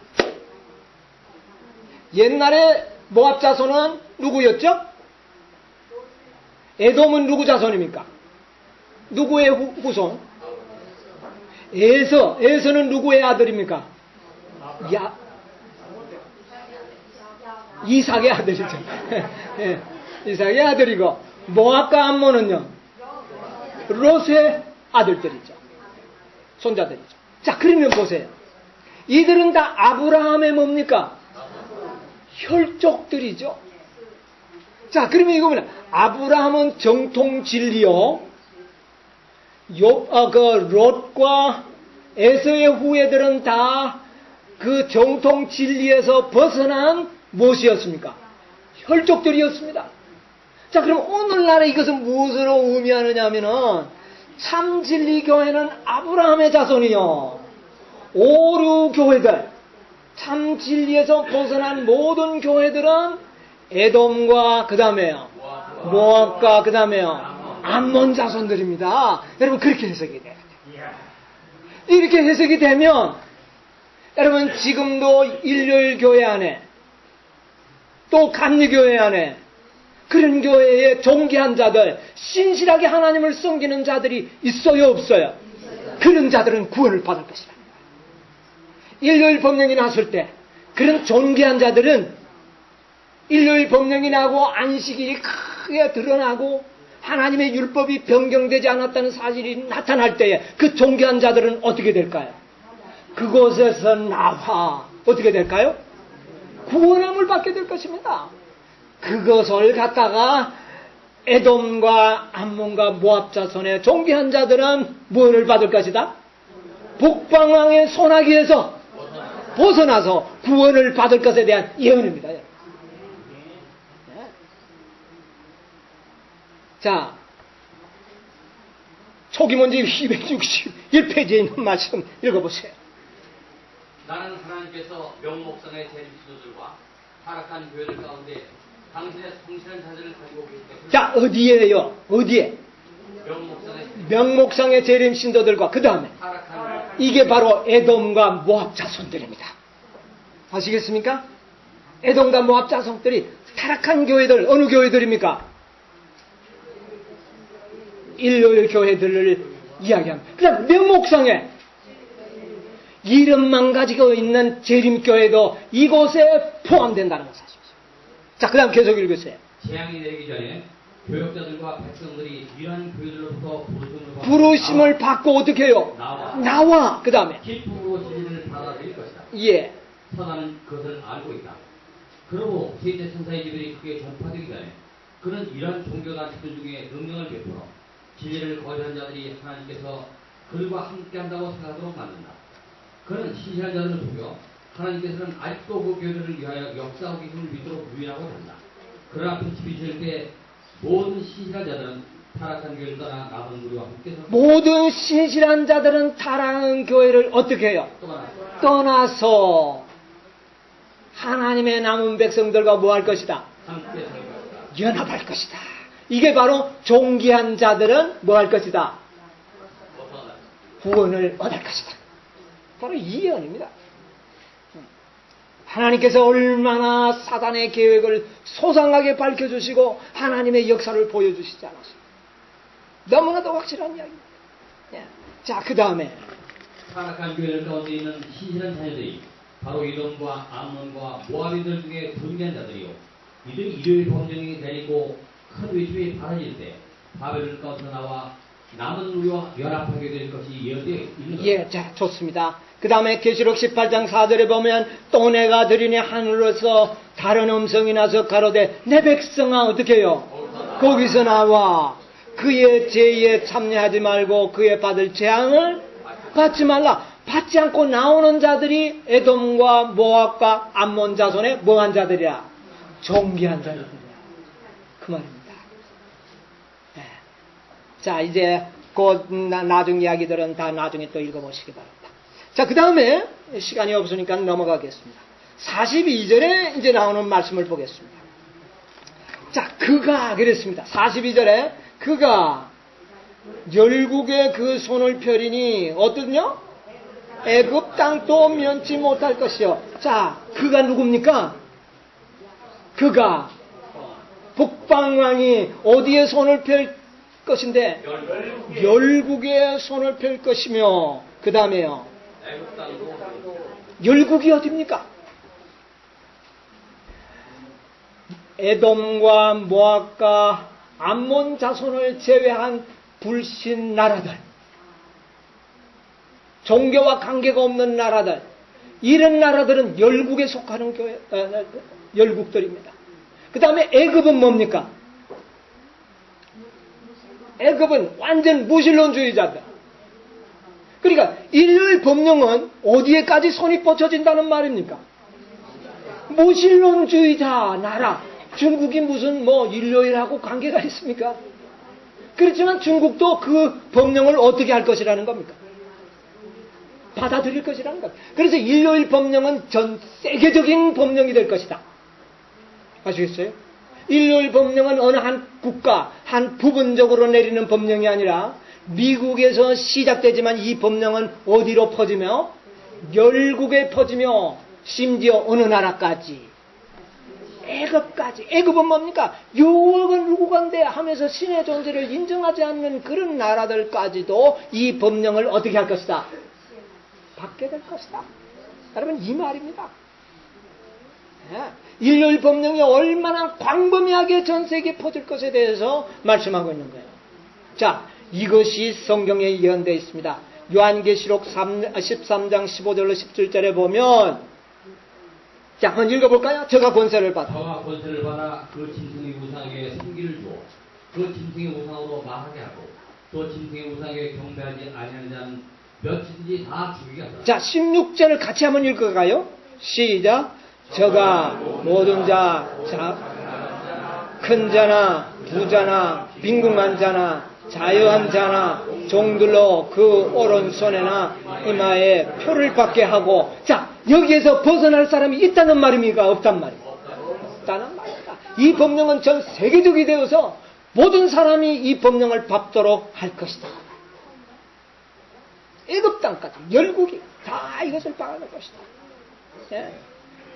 옛날에 모압 자손은 누구였죠? 에돔은 누구 자손입니까? 누구의 후손? 에서는 누구의 아들입니까? 이삭의 아들이죠. 예, 이삭의 아들이고, 모압과 암몬은요, 롯의 아들들이죠. 손자들이죠. 자, 그러면 보세요. 이들은 다 아브라함의 뭡니까? 혈족들이죠. 자, 그러면 이거 뭐냐? 아브라함은 정통 진리요. 롯과 에서의 후예들은 다 그 정통 진리에서 벗어난 무엇이었습니까? 혈족들이었습니다. 자, 그럼 오늘날에 이것은 무엇으로 의미하느냐 하면은 참 진리 교회는 아브라함의 자손이요. 오류 교회들, 참 진리에서 벗어난 모든 교회들은 에돔과 그 다음에요, 모압과 그 다음에요, 암몬 자손들입니다. 여러분, 그렇게 해석이 돼요. 이렇게 해석이 되면 여러분, 지금도 일요일 교회 안에 또 감리교회 안에 그런 교회에 존귀한 자들, 신실하게 하나님을 섬기는 자들이 있어요, 없어요? 그런 자들은 구원을 받을 것이다. 일요일 법령이 났을 때 그런 존귀한 자들은 일요일 법령이 나고 안식일이 크게 드러나고 하나님의 율법이 변경되지 않았다는 사실이 나타날 때에 그 존귀한 자들은 어떻게 될까요? 그곳에서 나와 어떻게 될까요? 구원함을 받게 될 것입니다. 그것을 갖다가 에돔과 암몬과 모압 자손의 존귀한 자들은 무엇을 받을 것이다? 북방왕의 손아귀에서 벗어나서 구원을 받을 것에 대한 예언입니다. 자, 초기문지 261페이지에 있는 말씀 읽어보세요. 나는 하나님께서 명목상의 재림 지도들과 타락한 교회들 가운데 당신의 성실한 자들을 가지고 계실 것을. 자, 어디에요? 어디에? 명목상의 재림 신도들과 그 다음에 이게 바로 에돔과 모압 자손들입니다. 아시겠습니까? 에돔과 모압 자손들이 타락한 교회들, 어느 교회들입니까? 일요일 교회들을 이야기합니다. 그 다음 명목상에 이름만 가지고 있는 재림교회도 이곳에 포함된다는 것을 아십시오. 자, 그 다음 계속 읽으세요. 재앙이 내리기 전에 교역자들과 백성들이 이러한 교회들로부터 부르심을 받고 어떻게 해요? 나와. 그 다음에 기쁨으로 진리를 받아들일 것이다. 예. 사단은 그것을 알고 있다. 그러므로 셋째 천사의 집들이 크게 종파되기 전에 그는 이러한 종교단체들 중에 능력을 베풀어 진리를 거절한 자들이 하나님께서 그들과 함께한다고 생각하도록 만든다. 그는 신실한 자들을 속여 하나님께서는 아직도 그 교회를 위하여 역사하고 계심을 믿도록 유인하고 한다. 그러나 빛이 비칠 때 모든 신실한 자들은 타락한 교회를 떠나 남은 우리와 함께 서 모든 신실한 자들은 타락한 교회를 어떻게 해요? 떠나서 하나님의 남은 백성들과 뭐 할 것이다? 함께 살 것이다. 연합할 것이다. 이게 바로 종기한 자들은 뭐 할 것이다? 구원을 얻을 것이다. 바로 이 예언입니다. 하나님께서 얼마나 사단의 계획을 소상하게 밝혀주시고 하나님의 역사를 보여주시지 않았습니까? 너무나도 확실한 이야기입니다. 자, 그 다음에 타락한 교회를 가운데 있는 신실한 자녀들이 바로 이돔과 암몬과 모압인들 중에 존귀한 자들이요. 이들이 일요일 범정이 내리고 큰 외침이 바라질 때 바벨론 가운데 나와 남은 우리와 연합하게 될 것이 예언되어 있는 것입니다. 예, 자, 좋습니다. 그 다음에 계시록 18장 4절에 보면 또 내가 들으니 하늘에서 다른 음성이 나서 가로되 내 백성아 어떻게 해요? 거기서 나와 그의 죄에 참여하지 말고 그의 받을 재앙을 받지 말라. 받지 않고 나오는 자들이 에돔과 모압과 암몬 자손의 뭐한 자들이야? 종기한 자들이야. 그 말입니다. 네. 자, 이제 그 나중 이야기들은 다 나중에 또 읽어보시기 바랍니다. 자, 그 다음에 시간이 없으니까 넘어가겠습니다. 42절에 이제 나오는 말씀을 보겠습니다. 자, 그가 그랬습니다. 42절에 그가 열국의 그 손을 펴리니 어떠냐? 애굽 땅도 면치 못할 것이요. 자, 그가 누굽니까? 그가 북방왕이 어디에 손을 펼 것인데? 열국에 손을 펼 것이며 그 다음에요. 열국이 어디입니까? 에돔과 모압과 암몬 자손을 제외한 불신 나라들, 종교와 관계가 없는 나라들, 이런 나라들은 열국에 속하는 열국들입니다. 그 다음에 애굽은 뭡니까? 애굽은 완전 무신론주의자들. 그러니까 인류의 법령은 어디에까지 손이 뻗쳐진다는 말입니까? 무신론주의자 나라. 중국이 무슨 인류하고 관계가 있습니까? 그렇지만 중국도 그 법령을 어떻게 할 것이라는 겁니까? 받아들일 것이라는 겁니다. 그래서 일요일 법령은 전 세계적인 법령이 될 것이다. 아시겠어요? 일요일 법령은 어느 한 국가, 한 부분적으로 내리는 법령이 아니라 미국에서 시작되지만 이 법령은 어디로 퍼지며? 열국에 퍼지며 심지어 어느 나라까지? 애굽까지. 애굽은 뭡니까? 유혹은 누구건데 하면서 신의 존재를 인정하지 않는 그런 나라들까지도 이 법령을 어떻게 할 것이다? 받게 될 것이다. 여러분, 이 말입니다. 일요일 법령이 얼마나 광범위하게 전 세계에 퍼질 것에 대해서 말씀하고 있는 거예요. 자, 이것이 성경에 예언되어 있습니다. 요한계시록 13장 15절로 17절에 보면, 자, 한번 읽어볼까요? 저가 권세를 받아. 저가 권세를 받아 그 짐승의 우상에게 승기를 주어 그 짐승의 우상으로 말하게 하고 또 짐승의 우상에게 경배하지 아니하는 자는 몇이든지 다 죽이게 하더라. 자, 16절을 같이 한번 읽어가요. 시작. 저가 모든 자, 큰 자나 부자나 빈궁한 자나 자유한 자나 종들로 그 오른손에나 이마에 표를 받게 하고, 자, 여기에서 벗어날 사람이 있다는 말입니까? 없단 말입니까? 없다는 말입니다. 이 법령은 전 세계적이 되어서 모든 사람이 이 법령을 밟도록 할 것이다. 애굽 땅까지 열국이 다 이것을 박아낼 것이다. 예?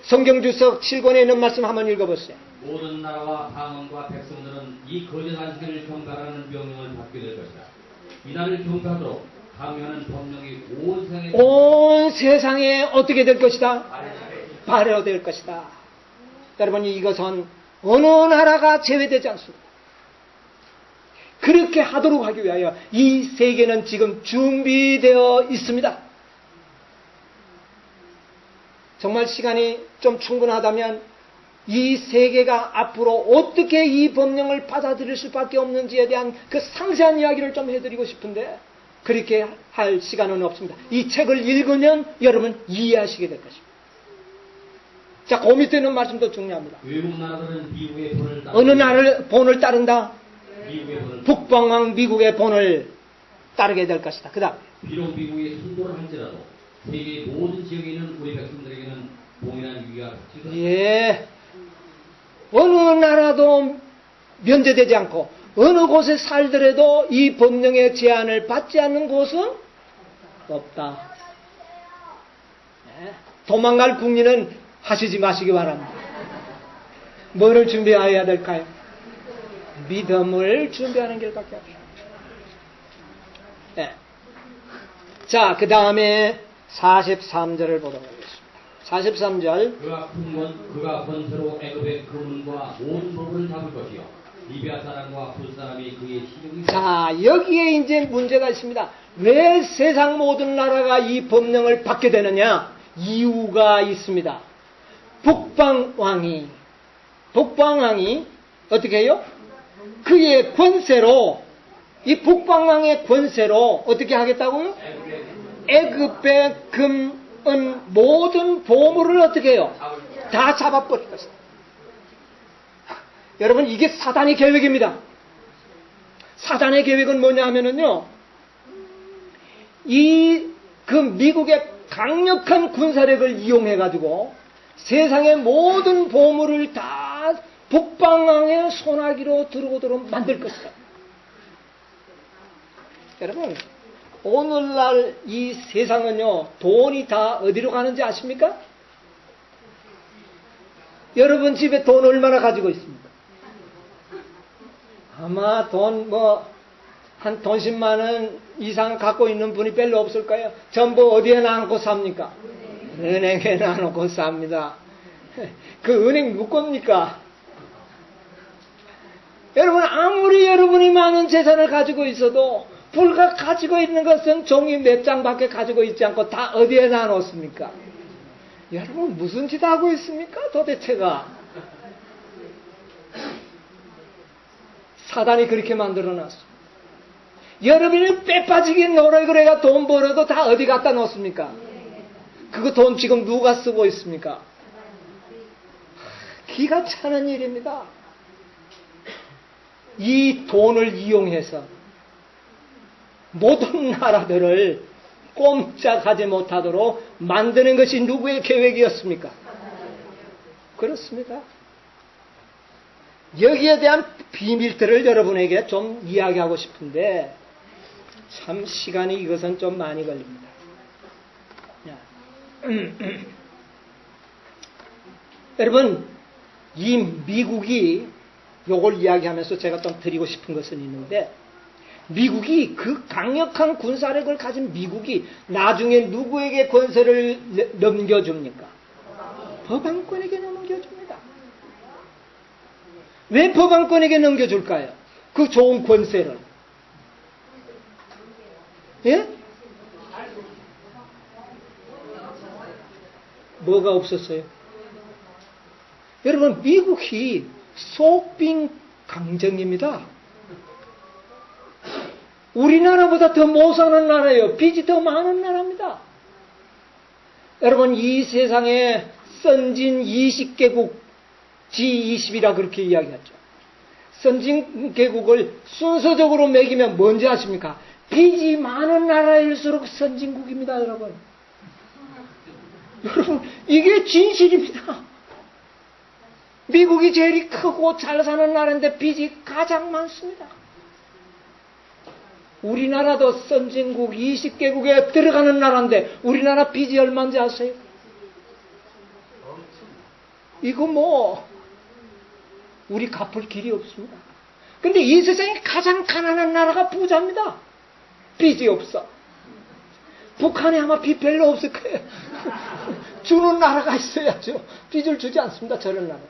성경주석 7권에 있는 말씀 한번 읽어보세요. 모든 나라와 방언과 백성들은 이 거짓 안식일을 경배하는 명령을 받게 될 것이다. 이날을 경배하도록 강요하는 법령이 온 세상에 어떻게 될 것이다? 발효될 것이다. 여러분, 이것은 어느 나라가 제외되지 않습니다. 그렇게 하도록 하기 위하여 이 세계는 지금 준비되어 있습니다. 정말 시간이 좀 충분하다면 이 세계가 앞으로 어떻게 이 법령을 받아들일 수밖에 없는지에 대한 그 상세한 이야기를 좀 해드리고 싶은데 그렇게 할 시간은 없습니다. 이 책을 읽으면 여러분 이해하시게 될 것입니다. 자, 그 밑에 있는 말씀도 중요합니다. 외국 나라들은 미국의 본을 따른다. 어느 나라를 본을 따른다? 미국의 본을 북방왕 미국의 본을 따르게 될 것이다. 그 다음 비록 미국이 순도를 할지라도 세계의 모든 지역에 있는 우리 백성들에게는 동일한 유의가 가치다. 예, 어느 나라도 면제되지 않고 어느 곳에 살더라도 이 법령의 제한을 받지 않는 곳은 없다. 예, 도망갈 국리는 하시지 마시기 바랍니다. 뭐를 준비해야 될까요? 믿음을 준비하는 길밖에 없어요. 예. 자, 그 다음에 43절을 보도록 하겠습니다. 43절. 그가 권세로 애굽의 금은과 모든 법을 잡을 것이요 리비아 사람과 붓 사람이 그의 시중이. 자, 여기에 이제 문제가 있습니다. 왜 세상 모든 나라가 이 법령을 받게 되느냐? 이유가 있습니다. 북방왕이 어떻게 해요? 그의 권세로, 이 북방왕의 권세로 어떻게 하겠다고요? 애굽의 금, 은, 모든 보물을 어떻게 해요? 다 잡아버릴 것이다. 여러분, 이게 사단의 계획입니다. 사단의 계획은 뭐냐 하면은요, 그 미국의 강력한 군사력을 이용해가지고 세상의 모든 보물을 다 북방왕의 손아귀로 들어오도록 만들 것이다. 여러분, 오늘날 이 세상은요, 돈이 다 어디로 가는지 아십니까? 여러분 집에 돈 얼마나 가지고 있습니까? 아마 돈 한 돈 10만 원 이상 갖고 있는 분이 별로 없을 거예요. 전부 어디에 놔놓고 삽니까? 은행에 놔놓고 삽니다. 그 은행 누구 겁니까? 여러분, 아무리 여러분이 많은 재산을 가지고 있어도 불과 가지고 있는 것은 종이 몇 장밖에 가지고 있지 않고 다 어디에 놔놓습니까? 여러분, 무슨 짓 하고 있습니까? 도대체가. 사단이 그렇게 만들어놨어. 여러분이 빼빠지게 노래그래가 돈 벌어도 다 어디 갖다 놓습니까? 그거 돈 지금 누가 쓰고 있습니까? 기가 차는 일입니다. 이 돈을 이용해서 모든 나라들을 꼼짝하지 못하도록 만드는 것이 누구의 계획이었습니까? 그렇습니다. 여기에 대한 비밀들을 여러분에게 좀 이야기하고 싶은데 참 시간이 이것은 좀 많이 걸립니다. 여러분, 이 미국이 요걸 이야기하면서 제가 좀 드리고 싶은 것은 있는데, 미국이 그 강력한 군사력을 가진 미국이 나중에 누구에게 권세를 넘겨줍니까? 법안권에게 넘겨줍니다. 왜 법안권에게 넘겨줄까요? 그 좋은 권세를. 예? 뭐가 없었어요? 여러분, 미국이 속빈 강정입니다. 우리나라보다 더 못 사는 나라예요. 빚이 더 많은 나라입니다. 여러분, 이 세상에 선진 20개국 G20이라 그렇게 이야기하죠. 선진 개국을 순서적으로 매기면 뭔지 아십니까? 빚이 많은 나라일수록 선진국입니다, 여러분. 여러분, 이게 진실입니다. 미국이 제일 크고 잘 사는 나라인데 빚이 가장 많습니다. 우리나라도 선진국 20개국에 들어가는 나라인데 우리나라 빚이 얼마인지 아세요? 이거 우리 갚을 길이 없습니다. 근데 이 세상에 가장 가난한 나라가 부자입니다. 빚이 없어. 북한에 아마 빚 별로 없을 거예요. 주는 나라가 있어야죠. 빚을 주지 않습니다, 저런 나라.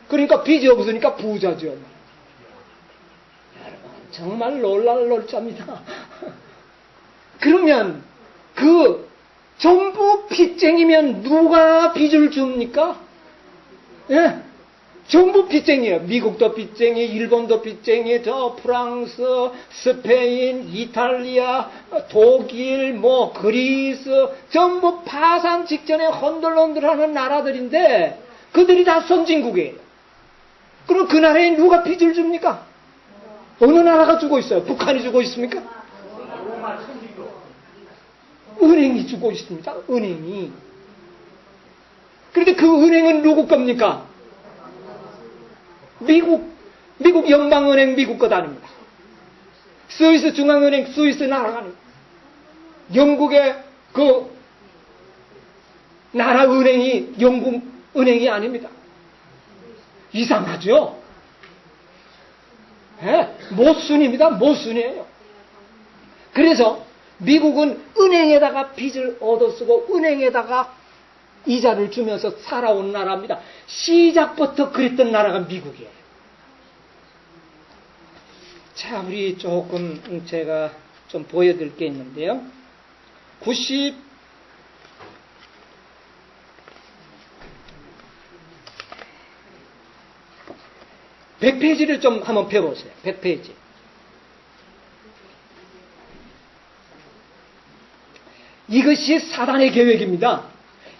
그러니까 빚이 없으니까 부자죠. 여러분, 정말 놀랄놀자입니다. 그러면 전부 빚쟁이면 누가 빚을 줍니까? 예? 전부 빚쟁이에요. 미국도 빚쟁이, 일본도 빚쟁이, 저 프랑스, 스페인, 이탈리아, 독일, 뭐 그리스 전부 파산 직전에 헌들헌들하는 나라들인데 그들이 다 선진국이에요. 그럼 그 나라에 누가 빚을 줍니까? 어느 나라가 주고 있어요? 북한이 주고 있습니까? 은행이 주고 있습니다. 은행이. 그런데 그 은행은 누구 겁니까? 미국 연방은행 미국 것 아닙니다. 스위스 중앙은행 스위스 나라가 아닙니다. 영국의 그 나라 은행이 영국 은행이 아닙니다. 이상하죠? 네, 모순입니다. 모순이에요. 그래서 미국은 은행에다가 빚을 얻어쓰고 은행에다가 이자를 주면서 살아온 나라입니다. 시작부터 그랬던 나라가 미국이에요. 자, 우리 조금 제가 좀 보여드릴 게 있는데요. 100페이지를 좀 한번 펴보세요. 100페이지. 이것이 사단의 계획입니다.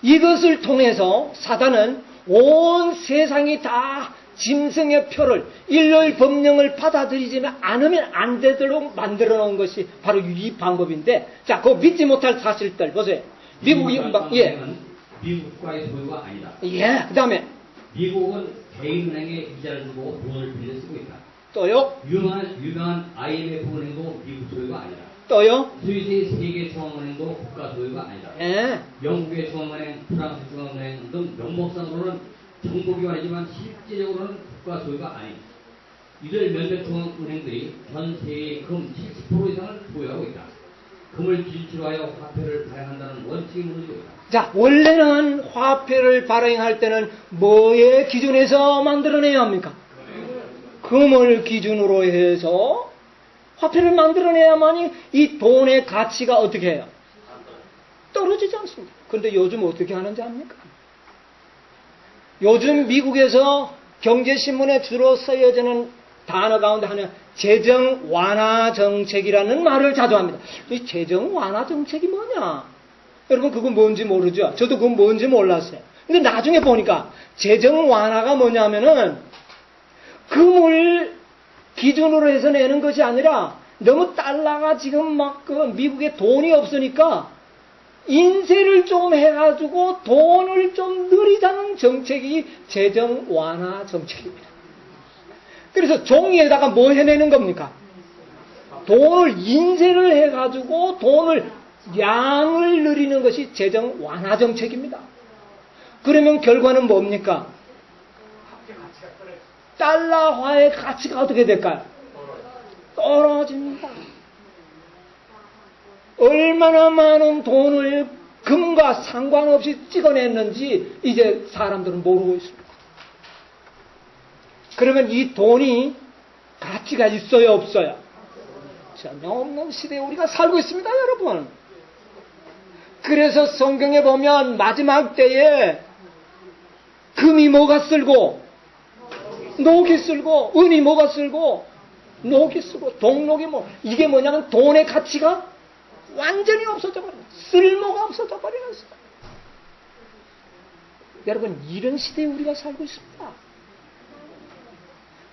이것을 통해서 사단은 온 세상이 다 짐승의 표를 일요일 법령을 받아들이지 않으면 안 되도록 만들어 놓은 것이 바로 이 방법인데, 자, 그 믿지 못할 사실들 보세요. 미국 연방, 예, 미국 국가의 소유가 아니다. 예, 그다음에 미국은 개인은행에 이자를 주고 돈을 빌려 쓰고 있다. 또요, 유명한 IMF 은행도 미국 소유가 아니다. 또요, 스위스의 세계 중앙은행도 국가 소유가 아니다. 예, 영국의 중앙은행, 프랑스 중앙은행 등 명목상으로는 정보기관이지만 실질적으로는 국가 소유가 아니다. 이들 몇몇 중앙은행들이 전 세계의 금 70% 이상을 보유하고 있다. 금을 기준으로 화폐를 발행한다는 원칙이 무너지고 있다. 자, 원래는 화폐를 발행할 때는 뭐의 기준에서 만들어내야 합니까? 금을 기준으로 해서 화폐를 만들어내야만이 이 돈의 가치가 어떻게 해요? 떨어지지 않습니다. 그런데 요즘 어떻게 하는지 압니까? 요즘 미국에서 경제신문에 주로 쓰여지는 단어 가운데 하나, 재정 완화 정책이라는 말을 자주 합니다. 이 재정 완화 정책이 뭐냐? 여러분 그건 뭔지 모르죠? 저도 그건 뭔지 몰랐어요. 근데 나중에 보니까 재정 완화가 뭐냐면은 금을 기준으로 해서 내는 것이 아니라 너무 달러가 지금 막 그 미국에 돈이 없으니까 인세를 좀 해가지고 돈을 좀 늘리자는 정책이 재정 완화 정책입니다. 그래서 종이에다가 뭐 해내는 겁니까? 돈을 인세를 해가지고 돈을 양을 늘리는 것이 재정 완화 정책입니다. 그러면 결과는 뭡니까? 달러화의 가치가 어떻게 될까요? 떨어집니다. 얼마나 많은 돈을 금과 상관없이 찍어냈는지 이제 사람들은 모르고 있습니다. 그러면 이 돈이 가치가 있어요, 없어요? 전혀 없는 시대에 우리가 살고 있습니다, 여러분. 그래서 성경에 보면 마지막 때에 금이 뭐가 쓸고 녹이 쓸고 은이 뭐가 쓸고 녹이 쓰고 동록이 뭐 이게 뭐냐면 돈의 가치가 완전히 없어져 버려요. 쓸모가 없어져 버리는 거예요. 여러분 이런 시대에 우리가 살고 있습니다.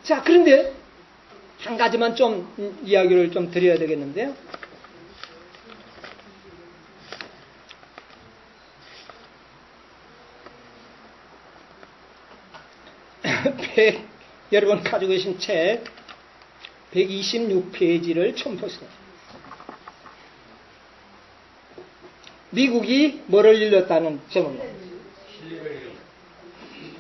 자, 그런데 한 가지만 좀 이야기를 좀 드려야 되겠는데요. 여러분 가지고 계신 책 126페이지를 좀 보세요. 미국이 뭐를 일렀다는 제목입니다.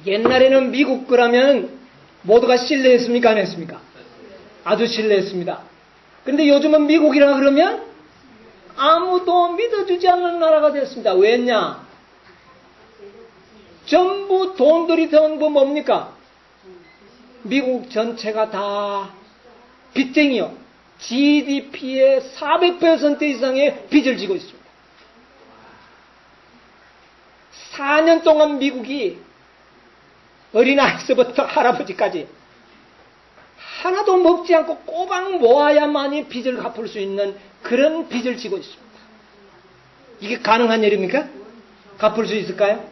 옛날에는 미국 거라면 모두가 신뢰했습니까? 안 했습니까? 아주 신뢰했습니다. 그런데 요즘은 미국이라 그러면 아무도 믿어주지 않는 나라가 됐습니다. 왜냐? 전부 돈들이 전부 뭡니까? 미국 전체가 다 빚쟁이요. GDP의 400% 이상의 빚을 지고 있습니다. 4년 동안 미국이 어린아이서부터 할아버지까지 하나도 먹지 않고 꼬박 모아야만이 빚을 갚을 수 있는 그런 빚을 지고 있습니다. 이게 가능한 일입니까? 갚을 수 있을까요?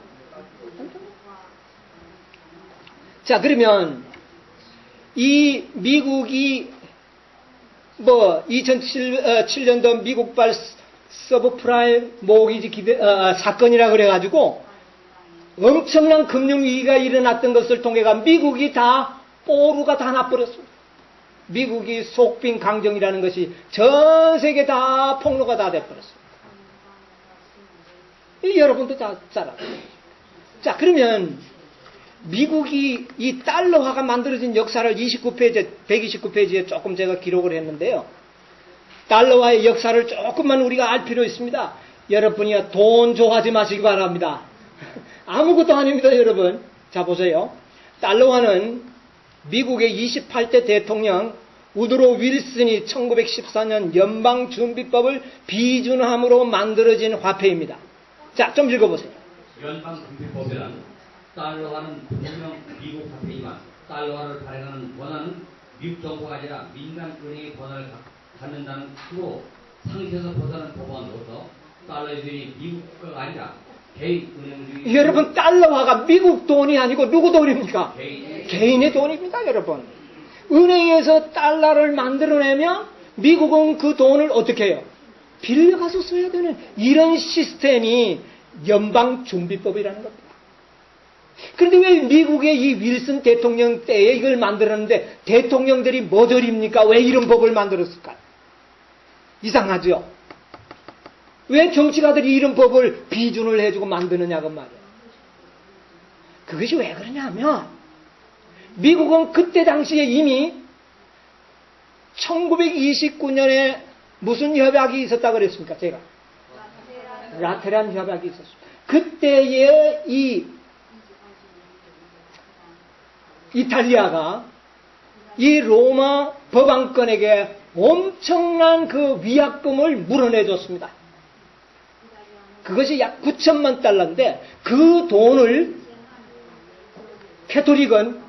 자, 그러면 이 미국이 2007년도 미국발 서브프라임 모기지 사건이라 그래가지고 엄청난 금융위기가 일어났던 것을 통해가 미국이 다 뽀루가 다 나버렸습니다. 미국이 속빈 강정이라는 것이 전 세계 다 폭로가 다 돼버렸습니다. 여러분도 다 잘 알아요. 자, 그러면 미국이 이 달러화가 만들어진 역사를 129페이지에 조금 제가 기록을 했는데요. 달러화의 역사를 조금만 우리가 알 필요 있습니다. 여러분이요, 돈 좋아하지 마시기 바랍니다. 아무것도 아닙니다, 여러분. 자, 보세요. 달러화는 미국의 28대 대통령 우드로 윌슨이 1914년 연방준비법을 비준함으로 만들어진 화폐입니다. 자, 좀 읽어보세요. 연방준비법이란 달러화는 분명 미국 화폐이지만 달러화를 발행하는 권한은 미국 정부가 아니라 민간은행의 권한을 갖는다는 식으로 상시에서 벗어난 법안으로서 달러의 주인이 미국가 아니라 개인 은행 주인. 여러분, 달러화가 미국 돈이 아니고 누구 돈입니까? 개인의 돈입니다, 여러분. 은행에서 달러를 만들어내면 미국은 그 돈을 어떻게 해요? 빌려가서 써야 되는 이런 시스템이 연방준비법이라는 겁니다. 그런데 왜 미국의 이 윌슨 대통령 때에 이걸 만들었는데 대통령들이 머저립니까? 왜 이런 법을 만들었을까요? 이상하죠? 왜 정치가들이 이런 법을 비준을 해주고 만드느냐고 말이에요. 그것이 왜 그러냐면 미국은 그때 당시에 이미 1929년에 무슨 협약이 있었다고 그랬습니까? 제가 라테란 협약이 있었습니다. 그때에 이 이탈리아가 이 로마 법왕권에게 엄청난 그 위약금을 물어내줬습니다. 그것이 약 9천만 달러인데 그 돈을 캐톨릭은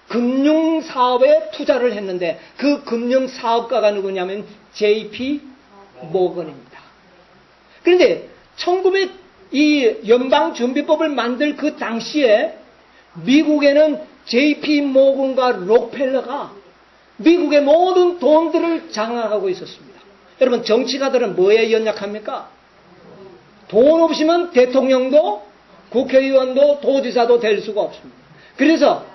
금융사업에 투자를 했는데 그 금융사업가가 누구냐면 J.P. 모건입니다. 그런데 이 연방준비법을 만들 그 당시에 미국에는 J.P. 모건과 록펠러가 미국의 모든 돈들을 장악하고 있었습니다. 여러분, 정치가들은 뭐에 연약합니까? 돈 없이면 대통령도 국회의원도 도지사도 될 수가 없습니다. 그래서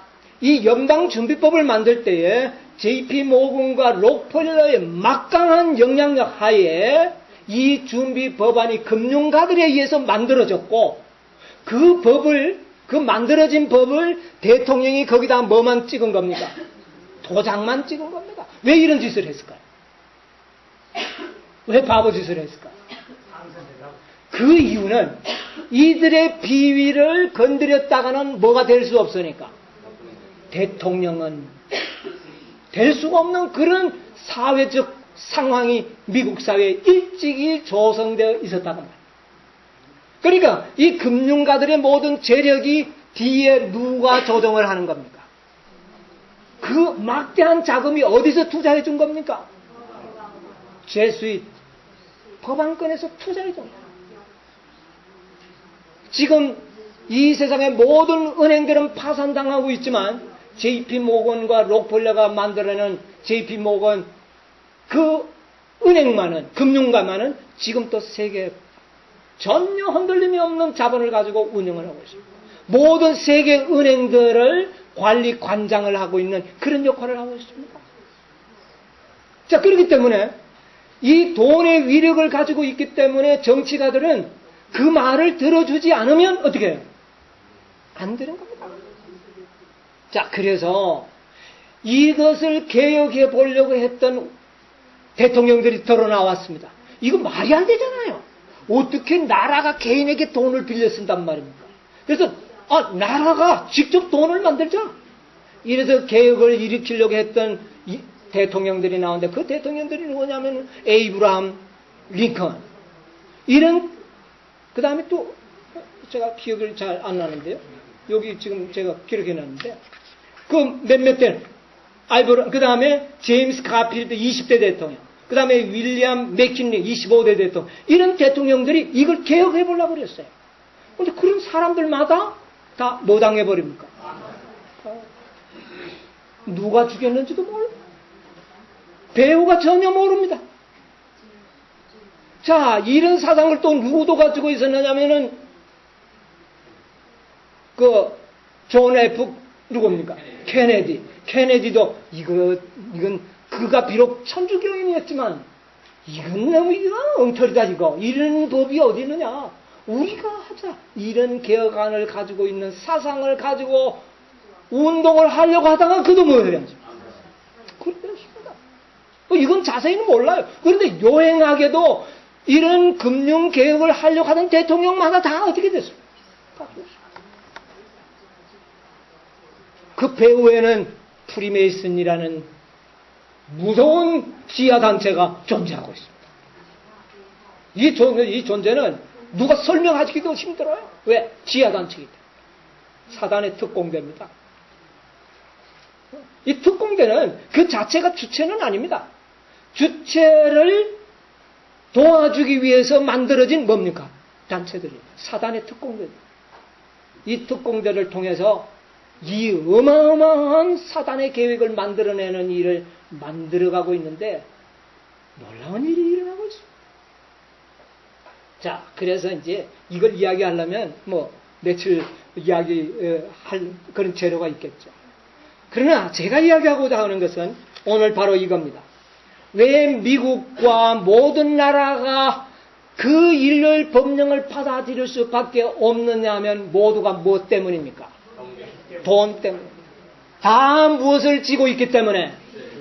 이 연방준비법을 만들 때에 J.P. 모건과 록펠러의 막강한 영향력 하에 이 준비 법안이 금융가들에 의해서 만들어졌고 그 만들어진 법을 대통령이 거기다 뭐만 찍은 겁니까? 도장만 찍은 겁니다. 왜 이런 짓을 했을까요? 왜 바보 짓을 했을까요? 그 이유는 이들의 비위를 건드렸다가는 뭐가 될 수 없으니까 대통령은 될 수가 없는 그런 사회적 상황이 미국 사회에 일찍이 조성되어 있었다고 말합니다. 그러니까 이 금융가들의 모든 재력이 뒤에 누가 조정을 하는 겁니까? 그 막대한 자금이 어디서 투자해 준 겁니까? 제수잇 법안권에서 투자해 준 겁니다. 지금 이 세상의 모든 은행들은 파산당하고 있지만 J.P. 모건과 록펠러가 만들어낸 J.P. 모건 그 은행만은 금융가만은 지금 또 세계 전혀 흔들림이 없는 자본을 가지고 운영을 하고 있습니다. 모든 세계 은행들을 관리 관장을 하고 있는 그런 역할을 하고 있습니다. 자, 그렇기 때문에 이 돈의 위력을 가지고 있기 때문에 정치가들은 그 말을 들어주지 않으면 어떻게 해요? 안 되는 겁니다. 자, 그래서 이것을 개혁해 보려고 했던 대통령들이 들어 나왔습니다. 이거 말이 안 되잖아요. 어떻게 나라가 개인에게 돈을 빌려 쓴단 말입니까? 그래서 나라가 직접 돈을 만들자. 이래서 개혁을 일으키려고 했던 대통령들이 나오는데 그 대통령들이 누구냐면 에이브라함 링컨. 그 다음에 또 제가 기억을 잘 안 나는데요. 여기 지금 제가 기록해놨는데, 그 몇몇 대, 그 다음에 제임스 가필드 20대 대통령, 그 다음에 윌리엄 맥킨리 25대 대통령, 이런 대통령들이 이걸 개혁해 보려고 그랬어요. 근데 그런 사람들마다 다 뭐 당해버립니까? 누가 죽였는지도 모르고, 배우가 전혀 모릅니다. 자, 이런 사상을 또 누구도 가지고 있었느냐면은, 존 F. 누굽니까? 케네디도, 이건, 그가 비록 천주교인이었지만, 이건 너무, 이거 엉터리다, 이거. 이런 법이 어디 있느냐. 우리가 하자. 이런 개혁안을 가지고 있는 사상을 가지고 운동을 하려고 하다가 그도 뭐 해야지. 그랬습니다. 이건 자세히는 몰라요. 그런데 요행하게도 이런 금융개혁을 하려고 하던 대통령마다 다 어떻게 됐어요? 그 배후에는 프리메이슨이라는 무서운 지하단체가 존재하고 있습니다. 이 존재는 누가 설명하기도 힘들어요. 왜? 지하단체이기 때문에. 사단의 특공대입니다. 이 특공대는 그 자체가 주체는 아닙니다. 주체를 도와주기 위해서 만들어진 뭡니까? 단체들이. 사단의 특공대입니다. 이 특공대를 통해서 이 어마어마한 사단의 계획을 만들어내는 일을 만들어가고 있는데 놀라운 일이 일어나고 있습니다. 자, 그래서 이제 이걸 이야기하려면 뭐 며칠 이야기할 그런 재료가 있겠죠. 그러나 제가 이야기하고자 하는 것은 오늘 바로 이겁니다. 왜 미국과 모든 나라가 그 일요일 법령을 받아들일 수밖에 없느냐 하면 모두가 무엇 때문입니까? 돈 때문에. 다 무엇을 지고 있기 때문에?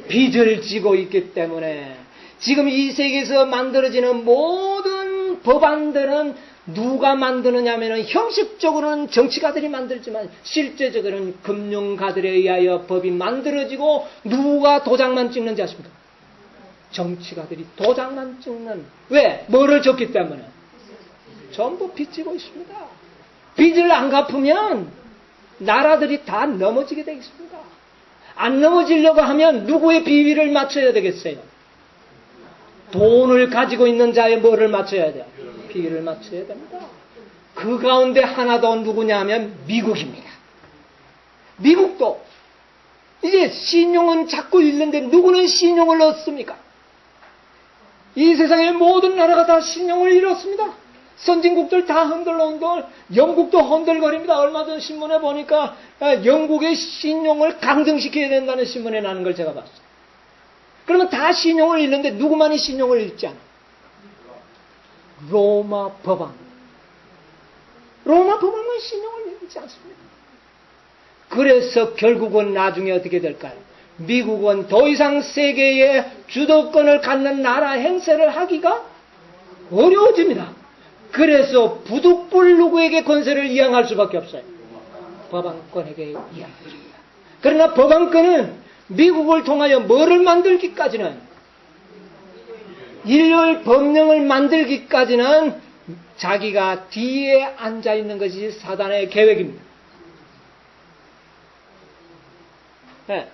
빚을 지고 있기 때문에. 지금 이 세계에서 만들어지는 모든 법안들은 누가 만드느냐 하면 형식적으로는 정치가들이 만들지만 실제적으로는 금융가들에 의하여 법이 만들어지고 누가 도장만 찍는지 아십니까? 정치가들이 도장만 찍는. 왜? 뭐를 줬기 때문에? 전부 빚지고 있습니다. 빚을 안 갚으면 나라들이 다 넘어지게 되겠습니다. 안 넘어지려고 하면 누구의 비위를 맞춰야 되겠어요? 돈을 가지고 있는 자의 뭐를 맞춰야 돼요? 비위를 맞춰야 됩니다. 그 가운데 하나도 누구냐 하면 미국입니다. 미국도 이제 신용은 자꾸 잃는데 누구는 신용을 얻습니까? 이 세상의 모든 나라가 다 신용을 잃었습니다. 선진국들 다 흔들흔들, 영국도 흔들거립니다. 얼마 전 신문에 보니까 영국의 신용을 강등시켜야 된다는 신문에 나는 걸 제가 봤어요. 그러면 다 신용을 잃는데 누구만이 신용을 잃지 않아요? 로마 법안. 로마 법안은 신용을 잃지 않습니다. 그래서 결국은 나중에 어떻게 될까요? 미국은 더 이상 세계의 주도권을 갖는 나라 행세를 하기가 어려워집니다. 그래서 부득불 누구에게 권세를 이양할 수밖에 없어요. 법안권에게 이양합니다. 그러나 법안권은 미국을 통하여 뭐를 만들기까지는, 일요일 법령을 만들기까지는 자기가 뒤에 앉아있는 것이 사단의 계획입니다. 네.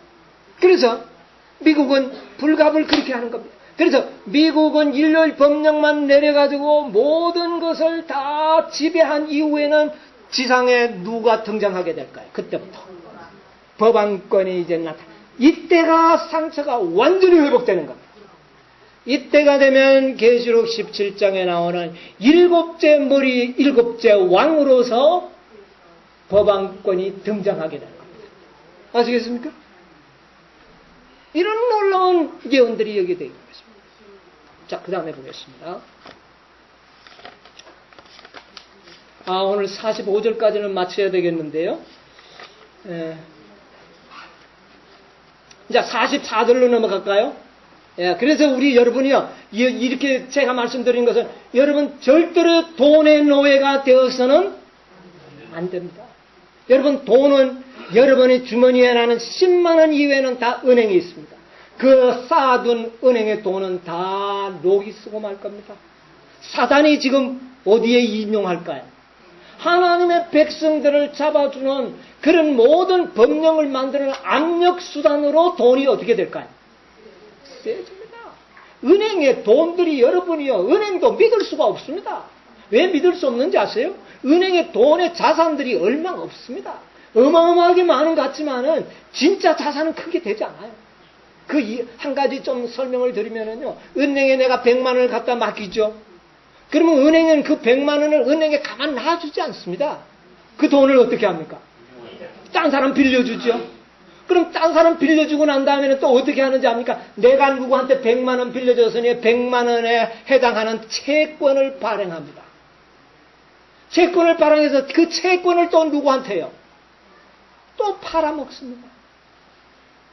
그래서 미국은 불갑을 그렇게 하는 겁니다. 그래서 미국은 일요일 법령만 내려가지고 모든 것을 다 지배한 이후에는 지상에 누가 등장하게 될까요? 그때부터 법안권이 이제 이때가 상처가 완전히 회복되는 겁니다. 이때가 되면 계시록 17장에 나오는 일곱째 머리, 일곱째 왕으로서 법안권이 등장하게 될 겁니다. 아시겠습니까? 이런 놀라운 예언들이 여기 되어 있습니다. 자, 그 다음에 보겠습니다. 오늘 45절까지는 마쳐야 되겠는데요. 자, 44절로 넘어갈까요? 그래서 우리 여러분이요, 이렇게 제가 말씀드린 것은 여러분 절대로 돈의 노예가 되어서는 안 됩니다. 여러분 돈은 여러분의 주머니에 나는 10만 원 이외에는 다 은행에 있습니다. 그 쌓아둔 은행의 돈은 다 녹이 쓰고 말 겁니다. 사단이 지금 어디에 인용할까요? 하나님의 백성들을 잡아주는 그런 모든 법령을 만드는 압력 수단으로 돈이 어떻게 될까요? 세집니다. 은행의 돈들이 여러분이요, 은행도 믿을 수가 없습니다. 왜 믿을 수 없는지 아세요? 은행의 돈의 자산들이 얼마 없습니다. 어마어마하게 많은 것 같지만은 진짜 자산은 크게 되지 않아요. 한 가지 좀 설명을 드리면은요, 은행에 내가 100만 원을 갖다 맡기죠. 그러면 은행은 그 100만 원을 은행에 가만 놔주지 않습니다. 그 돈을 어떻게 합니까? 딴 사람 빌려주죠. 그럼 딴 사람 빌려주고 난 다음에는 또 어떻게 하는지 압니까? 내가 누구한테 100만 원 빌려줬으니 100만 원에 해당하는 채권을 발행합니다. 채권을 발행해서 그 채권을 또 누구한테요? 또 팔아먹습니다.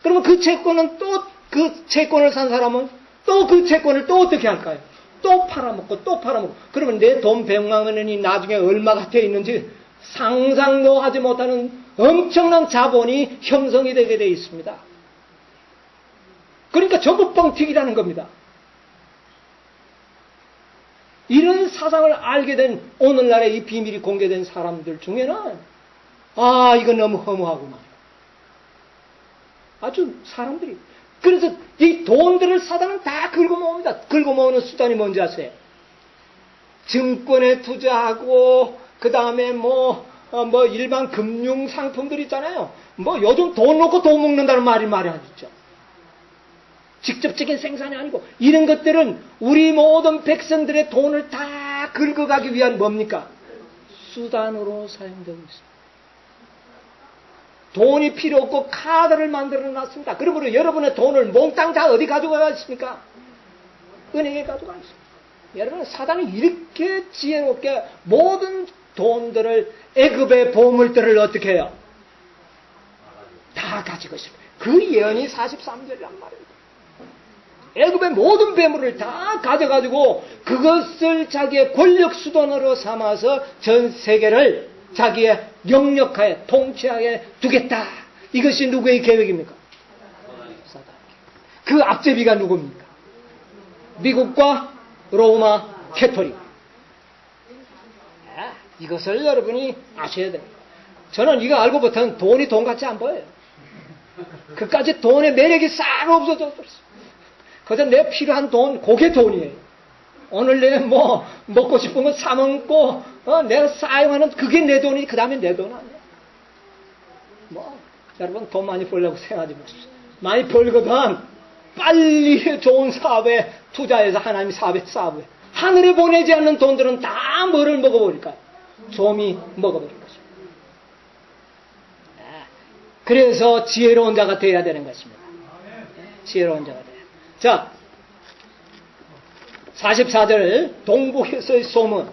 그러면 그 채권은 또 그 채권을 산 사람은 또 그 채권을 또 어떻게 할까요? 또 팔아먹고 또 팔아먹고. 그러면 내 돈 100만 원이 나중에 얼마가 돼 있는지 상상도 하지 못하는 엄청난 자본이 형성이 되게 돼 있습니다. 그러니까 전부 뻥튀기라는 겁니다. 이런 사상을 알게 된 오늘날에 이 비밀이 공개된 사람들 중에는 이건 너무 허무하구만. 아주 사람들이. 그래서 이 돈들을 사다는 다 긁어모읍니다. 긁어모으는 수단이 뭔지 아세요? 증권에 투자하고 그 다음에 일반 금융 상품들 있잖아요. 요즘 돈 놓고 돈 먹는다는 말이 아니죠. 직접적인 생산이 아니고 이런 것들은 우리 모든 백성들의 돈을 다 긁어가기 위한 뭡니까? 수단으로 사용되고 있습니다. 돈이 필요 없고 카드를 만들어 놨습니다. 그러므로 여러분의 돈을 몽땅 다 어디 가져가 있습니까? 은행에 가져가 있습니다. 여러분, 사단이 이렇게 지혜롭게 모든 돈들을, 애굽의 보물들을 어떻게 해요? 다 가지고 있습니다. 그 예언이 43절이란 말입니다. 애굽의 모든 배물을 다 가져가지고 그것을 자기의 권력 수단으로 삼아서 전 세계를 자기의 영역하에 통치하에 두겠다. 이것이 누구의 계획입니까? 사단. 그 앞제비가 누굽니까? 미국과 로마 캐토릭. 이것을 여러분이 아셔야 돼요. 저는 이거 알고부터는 돈이 돈같이 안 보여요. 그까지 돈의 매력이 싹 없어졌어요. 그래서 내 필요한 돈, 그게 돈이에요. 오늘 내 먹고 싶은 거 사먹고, 내가 사용하는 그게 내 돈이지, 그 다음에 내 돈 아니야. 여러분 돈 많이 벌려고 생각하지 마십시오. 많이 벌거든 빨리 좋은 사업에 투자해서 하나님이 사업에. 하늘에 보내지 않는 돈들은 다 뭐를 먹어버릴까요? 좀이 먹어버릴 것입니다. 그래서 지혜로운 자가 되어야 되는 것입니다. 지혜로운 자가 돼야. 자, 44절 동북에서의 소문.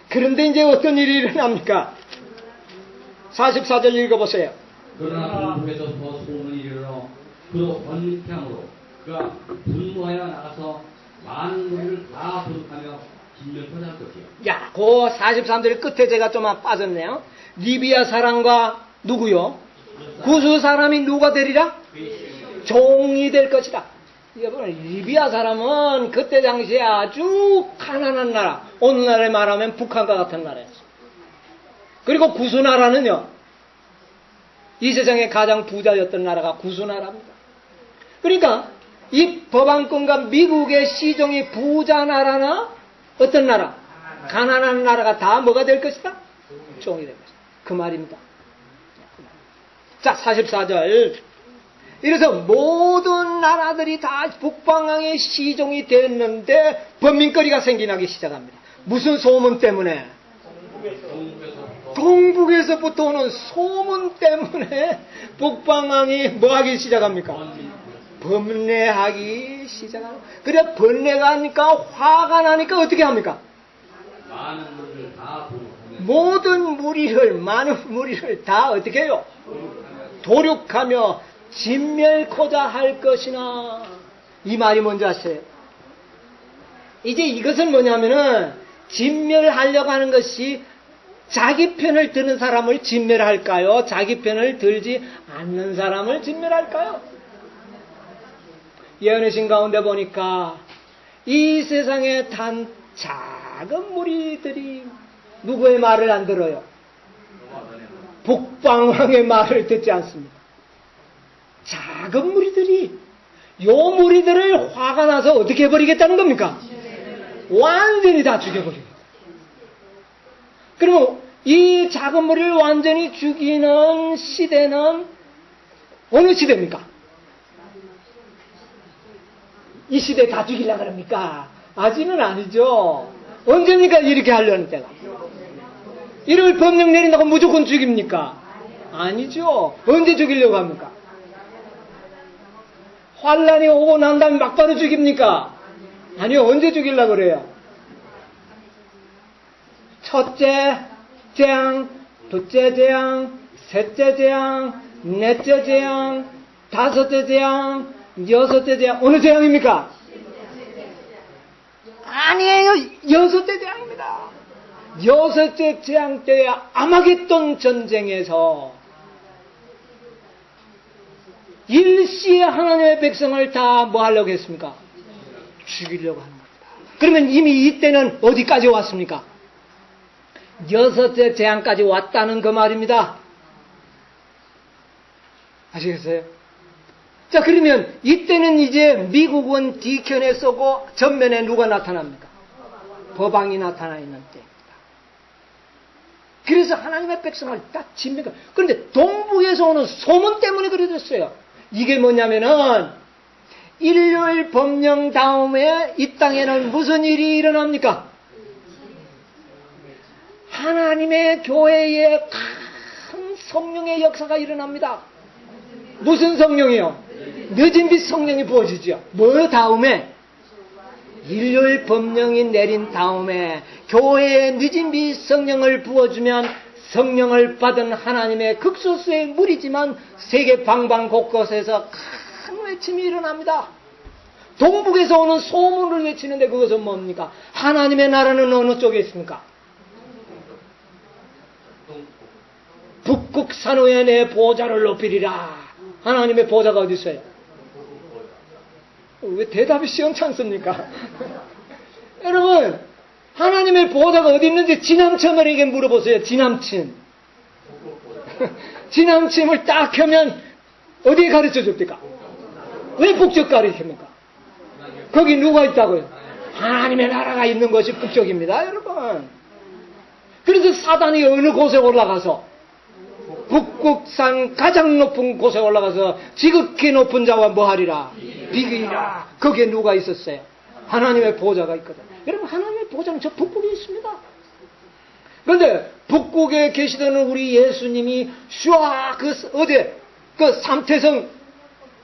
그런데 이제 어떤 일이 일어납니까? 44절 읽어보세요. 그러나 동북에서 더 소문이 일어나 그로 번쾌함으로 그가 분노하여 나가서 많은 무리를 다 도둑하며 진멸하자 할 것이요. 야, 그 43절 끝에 제가 좀 빠졌네요. 리비아 사람과 누구요? 구스 사람이 누가 되리라? 종이 될 것이다. 여러분, 리비아 사람은 그때 당시에 아주 가난한 나라, 오늘날에 말하면 북한과 같은 나라였어요. 그리고 구스 나라는요, 이 세상에 가장 부자였던 나라가 구스 나라입니다. 그러니까 이 법안권과 미국의 시종이 부자 나라나 어떤 나라? 가난한 나라가 다 뭐가 될 것이다? 종이 될 것이다. 그 말입니다. 자, 44절. 이래서 모든 나라들이 다 북방왕의 시종이 됐는데 범민거리가 생겨나기 시작합니다. 무슨 소문 때문에? 동북에서부터 오는 소문 때문에 북방왕이 뭐 하기 시작합니까? 번뇌하기 시작합니다. 그래, 번뇌가 하니까 화가 나니까 어떻게 합니까? 많은 무리를 다 도둑하며 모든 무리를, 많은 무리를 다 어떻게 해요? 도륙하며 진멸코자 할 것이나. 이 말이 뭔지 아세요? 이제 이것은 뭐냐면은 진멸하려고 하는 것이 자기 편을 드는 사람을 진멸할까요? 자기 편을 들지 않는 사람을 진멸할까요? 예언의 신 가운데 보니까 이 세상에 단 작은 무리들이 누구의 말을 안 들어요? 북방왕의 말을 듣지 않습니다. 작은 무리들이 요 무리들을 화가 나서 어떻게 해버리겠다는 겁니까? 완전히 다 죽여버리겠다. 그러면 이 작은 무리를 완전히 죽이는 시대는 어느 시대입니까? 이 시대 다 죽이려고 그럽니까? 아직은 아니죠. 언제입니까? 이렇게 하려는 때가. 이를 법령 내린다고 무조건 죽입니까? 아니죠. 언제 죽이려고 합니까? 환란이 오고 난 다음에 막바로 죽입니까? 아니요. 언제 죽이려고 그래요? 첫째 재앙, 둘째 재앙, 셋째 재앙, 넷째 재앙, 다섯째 재앙, 여섯째 재앙. 어느 재앙입니까? 아니에요. 여섯째 재앙입니다. 여섯째 재앙 때에 아마겟돈 전쟁에서 일시에 하나님의 백성을 다 뭐 하려고 했습니까? 죽이려고 하는 겁니다. 그러면 이미 이때는 어디까지 왔습니까? 여섯째 재앙까지 왔다는 그 말입니다. 아시겠어요? 자, 그러면 이때는 이제 미국은 뒤편에 쏘고 전면에 누가 나타납니까? 법왕이 나타나 있는 때입니다. 그래서 하나님의 백성을 딱 집니까? 그런데 동북에서 오는 소문 때문에 그래졌어요. 이게 뭐냐면은 일요일 법령 다음에 이 땅에는 무슨 일이 일어납니까? 하나님의 교회에 큰 성령의 역사가 일어납니다. 무슨 성령이요? 늦은 빛 성령이 부어지죠. 뭐 다음에? 일요일 법령이 내린 다음에 교회에 늦은 빛 성령을 부어주면 성령을 받은 하나님의 극소수의 무리지만 세계 방방 곳곳에서 큰 외침이 일어납니다. 동북에서 오는 소문을 외치는데 그것은 뭡니까? 하나님의 나라는 어느 쪽에 있습니까? 북극 산호에 내 보좌를 높이리라. 하나님의 보좌가 어디 있어요? 왜 대답이 시원찮습니까? 여러분, 하나님의 보좌가 어디 있는지 지남천에게 물어보세요. 지남친. 지남침을 딱 켜면 어디에 가르쳐 줍니까? 왜 북쪽 가르칩니까? 거기 누가 있다고요? 하나님의 나라가 있는 것이 북쪽입니다, 여러분. 그래서 사단이 어느 곳에 올라가서 북극산 가장 높은 곳에 올라가서 지극히 높은 자와 뭐하리라? 비기리라. 거기에 누가 있었어요? 하나님의 보좌가 있거든. 여러분, 하나님의 보좌는 저 북극에 있습니다. 그런데 북극에 계시던 우리 예수님이 슈아 그 삼태성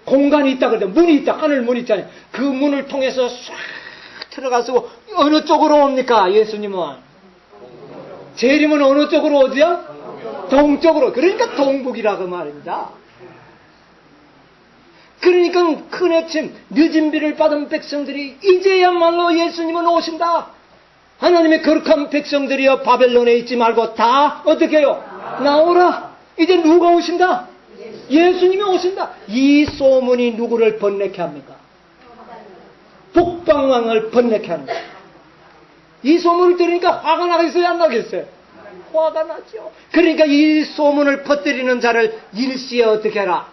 공간이 있다 그러죠. 문이 있다. 하늘 문이 있잖아요. 그 문을 통해서 싹 들어가서 어느 쪽으로 옵니까? 예수님은 재림은 어느 쪽으로 오죠? 동쪽으로. 그러니까 동북이라고 말입니다. 그러니까 큰 아침 늦은 비를 받은 백성들이 이제야말로 예수님은 오신다. 하나님의 거룩한 백성들이여 바벨론에 있지 말고 다 어떻게 해요? 나오라. 이제 누가 오신다? 예수님이 오신다. 이 소문이 누구를 번뇌케 합니까? 북방왕을 번뇌케 합니다. 이 소문을 들으니까 화가 나겠어요? 안 나겠어요? 화가 나죠. 그러니까 이 소문을 퍼뜨리는 자를 일시에 어떻게 해라?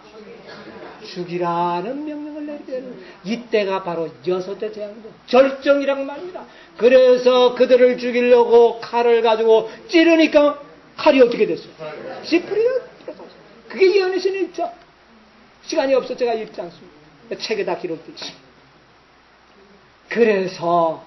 죽이라는 명령을 내리게 되는 이때가 바로 여섯째 재앙이죠. 절정이란 말입니다. 그래서 그들을 죽이려고 칼을 가지고 찌르니까 칼이 어떻게 됐어요? 지푸리가 들어갔어요. 그게 예언의 있죠. 시간이 없어 제가 읽지 않습니다. 책에 다 기록되어 있습니다. 그래서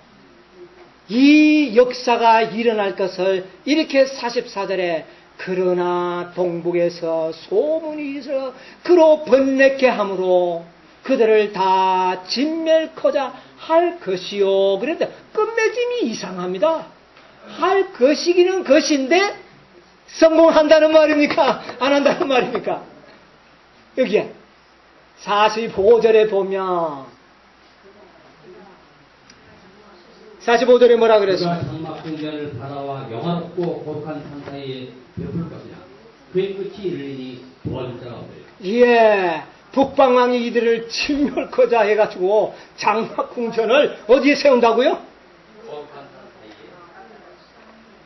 이 역사가 일어날 것을 이렇게 44절에 그러나 동북에서 소문이 있어 그로 번뇌케 함으로 그들을 다 진멸코자 할 것이요. 그런데 끝맺음이 이상합니다. 할 것이기는 것인데 성공한다는 말입니까? 안 한다는 말입니까? 여기에 45절에 보면 45절에 뭐라 그랬습니까? 그가 장막 공전을 바다와 영화롭고 거룩한 산 사이에 베풀 것이냐. 그의 끝이 이르리니 도와줄 자가 없어요. 예, 북방왕이 이들을 침멸코자 해가지고 장막 궁전을 어디에 세운다고요? 거룩한 산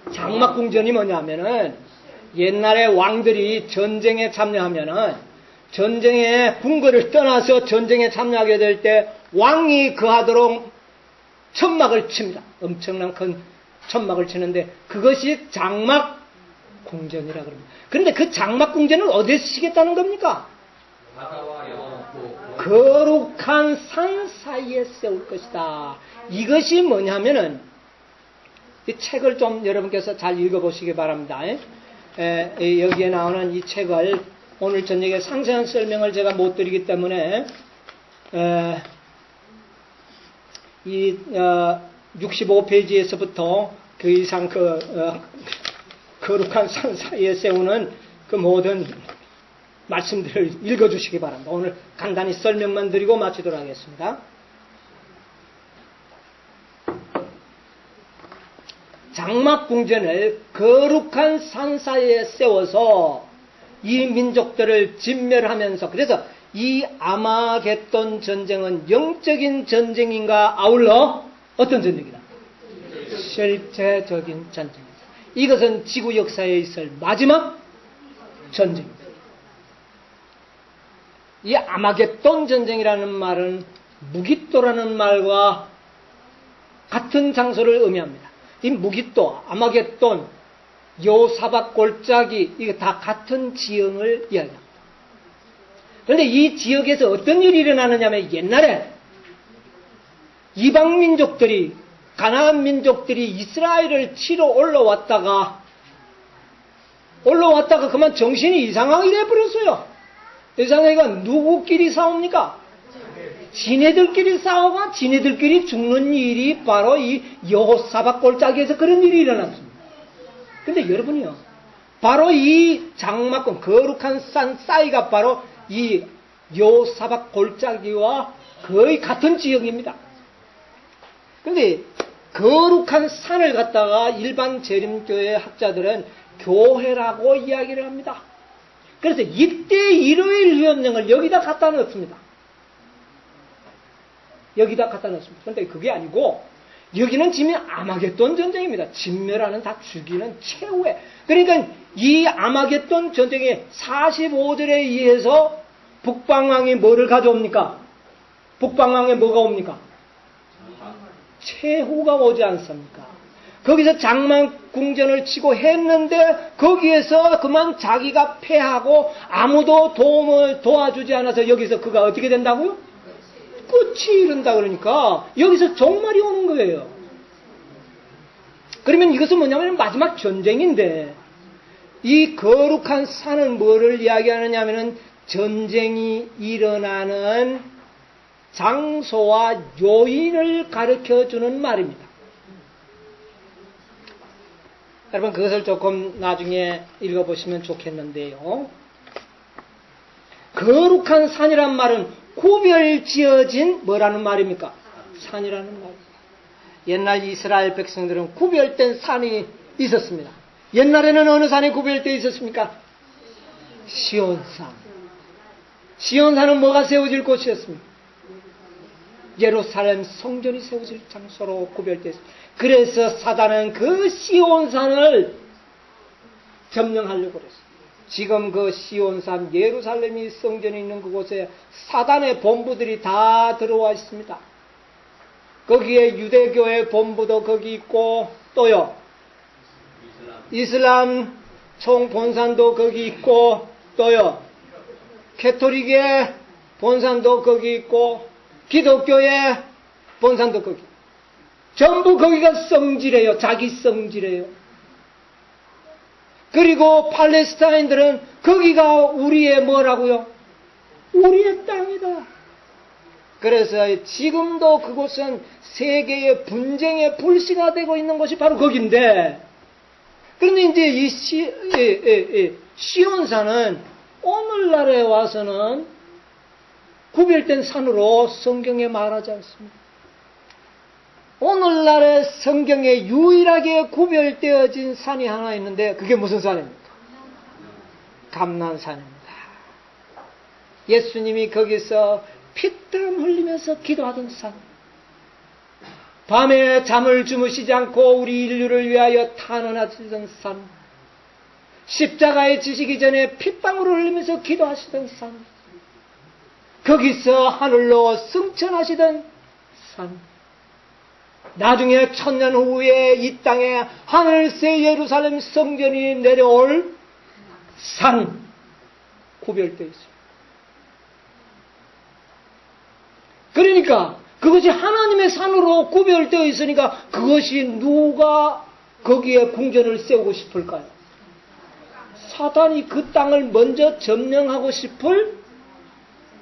사이에. 장막궁전이 뭐냐면은 옛날에 왕들이 전쟁에 참여하면은 전쟁에 궁궐을 떠나서 전쟁에 참여하게 될 때 왕이 거하도록 천막을 칩니다. 엄청난 큰 천막을 치는데 그것이 장막궁전이라 그럽니다. 그런데 그 장막궁전은 어디서 치겠다는 겁니까? 바다와 영원코 거룩한 산 사이에 세울 것이다. 이것이 뭐냐면은 이 책을 좀 여러분께서 잘 읽어보시기 바랍니다. 여기에 나오는 이 책을 오늘 저녁에 상세한 설명을 제가 못 드리기 때문에 이 65페이지에서부터 그 이상 거룩한 산 사이에 세우는 그 모든 말씀들을 읽어주시기 바랍니다. 오늘 간단히 설명만 드리고 마치도록 하겠습니다. 장막궁전을 거룩한 산 사이에 세워서 이 민족들을 진멸하면서, 그래서 이 아마겟돈 전쟁은 영적인 전쟁인가 아울러 어떤 전쟁이다? 실제적인 전쟁입니다. 이것은 지구 역사에 있을 마지막 전쟁입니다. 이 아마겟돈 전쟁이라는 말은 무기또라는 말과 같은 장소를 의미합니다. 이 무기또, 아마겟돈, 요사박 골짜기, 이거 다 같은 지형을 이야기합니다. 그런데 이 지역에서 어떤 일이 일어나느냐면 옛날에 이방 민족들이, 가나안 민족들이 이스라엘을 치러 올라왔다가 그만 정신이 이상하게 돼버렸어요. 이상하게가 누구끼리 싸웁니까? 지네들끼리 싸우고 지네들끼리 죽는 일이 바로 이 여호사박 골짜기에서 그런 일이 일어났습니다. 근데 여러분이요, 바로 이 장막권 거룩한 산 사이가 바로 이 여호사박 골짜기와 거의 같은 지역입니다. 근데 거룩한 산을 갖다가 일반 재림교회 학자들은 교회라고 이야기를 합니다. 그래서 이때 일요일 휴연령을 여기다 갖다 넣습니다. 그런데 그게 아니고 여기는 지금 아마겟돈 전쟁입니다. 진멸하는, 다 죽이는 최후의. 그러니까 이 아마겟돈 전쟁의 45절에 의해서 북방왕이 뭐를 가져옵니까? 북방왕에 뭐가 옵니까? 최후가 오지 않습니까? 거기서 장막궁전을 치고 했는데 거기에서 그만 자기가 패하고 아무도 도와주지 않아서 여기서 그가 어떻게 된다고요? 끝이 이른다. 그러니까 여기서 종말이 오는 거예요. 그러면 이것은 뭐냐면 마지막 전쟁인데, 이 거룩한 산은 뭐를 이야기하느냐 하면은 전쟁이 일어나는 장소와 요인을 가르쳐주는 말입니다. 여러분 그것을 조금 나중에 읽어보시면 좋겠는데요. 거룩한 산이란 말은 구별 지어진 뭐라는 말입니까? 산이라는 말입니다. 옛날 이스라엘 백성들은 구별된 산이 있었습니다. 옛날에는 어느 산이 구별되어 있었습니까? 시온산. 시온산은 뭐가 세워질 곳이었습니까? 예루살렘 성전이 세워질 장소로 구별되어 있습니다. 그래서 사단은 그 시온산을 점령하려고 그랬습니다. 지금 그 시온산, 예루살렘이 성전이 있는 그곳에 사단의 본부들이 다 들어와 있습니다. 거기에 유대교의 본부도 거기 있고, 또요, 이슬람 총본산도 거기 있고, 또요, 캐토릭의 본산도 거기 있고, 기독교의 본산도 거기. 전부 거기가 성지래요. 자기 성지래요. 그리고 팔레스타인들은 거기가 우리의 뭐라고요? 우리의 땅이다. 그래서 지금도 그곳은 세계의 분쟁의 불씨가 되고 있는 곳이 바로 거긴데, 그런데 이제 이 시온산은 오늘날에 와서는 구별된 산으로 성경에 말하지 않습니다. 오늘날의 성경에 유일하게 구별되어진 산이 하나 있는데 그게 무슨 산입니까? 감난산입니다. 예수님이 거기서 피땀 흘리면서 기도하던 산. 밤에 잠을 주무시지 않고 우리 인류를 위하여 탄원하시던 산, 십자가에 지시기 전에 핏방울을 흘리면서 기도하시던 산, 거기서 하늘로 승천하시던 산, 나중에 1000년 후에 이 땅에 하늘새 예루살렘 성전이 내려올 산, 구별되어 있습니다. 그러니까 그것이 하나님의 산으로 구별되어 있으니까 그것이 누가 거기에 궁전을 세우고 싶을까요? 사단이 그 땅을 먼저 점령하고 싶을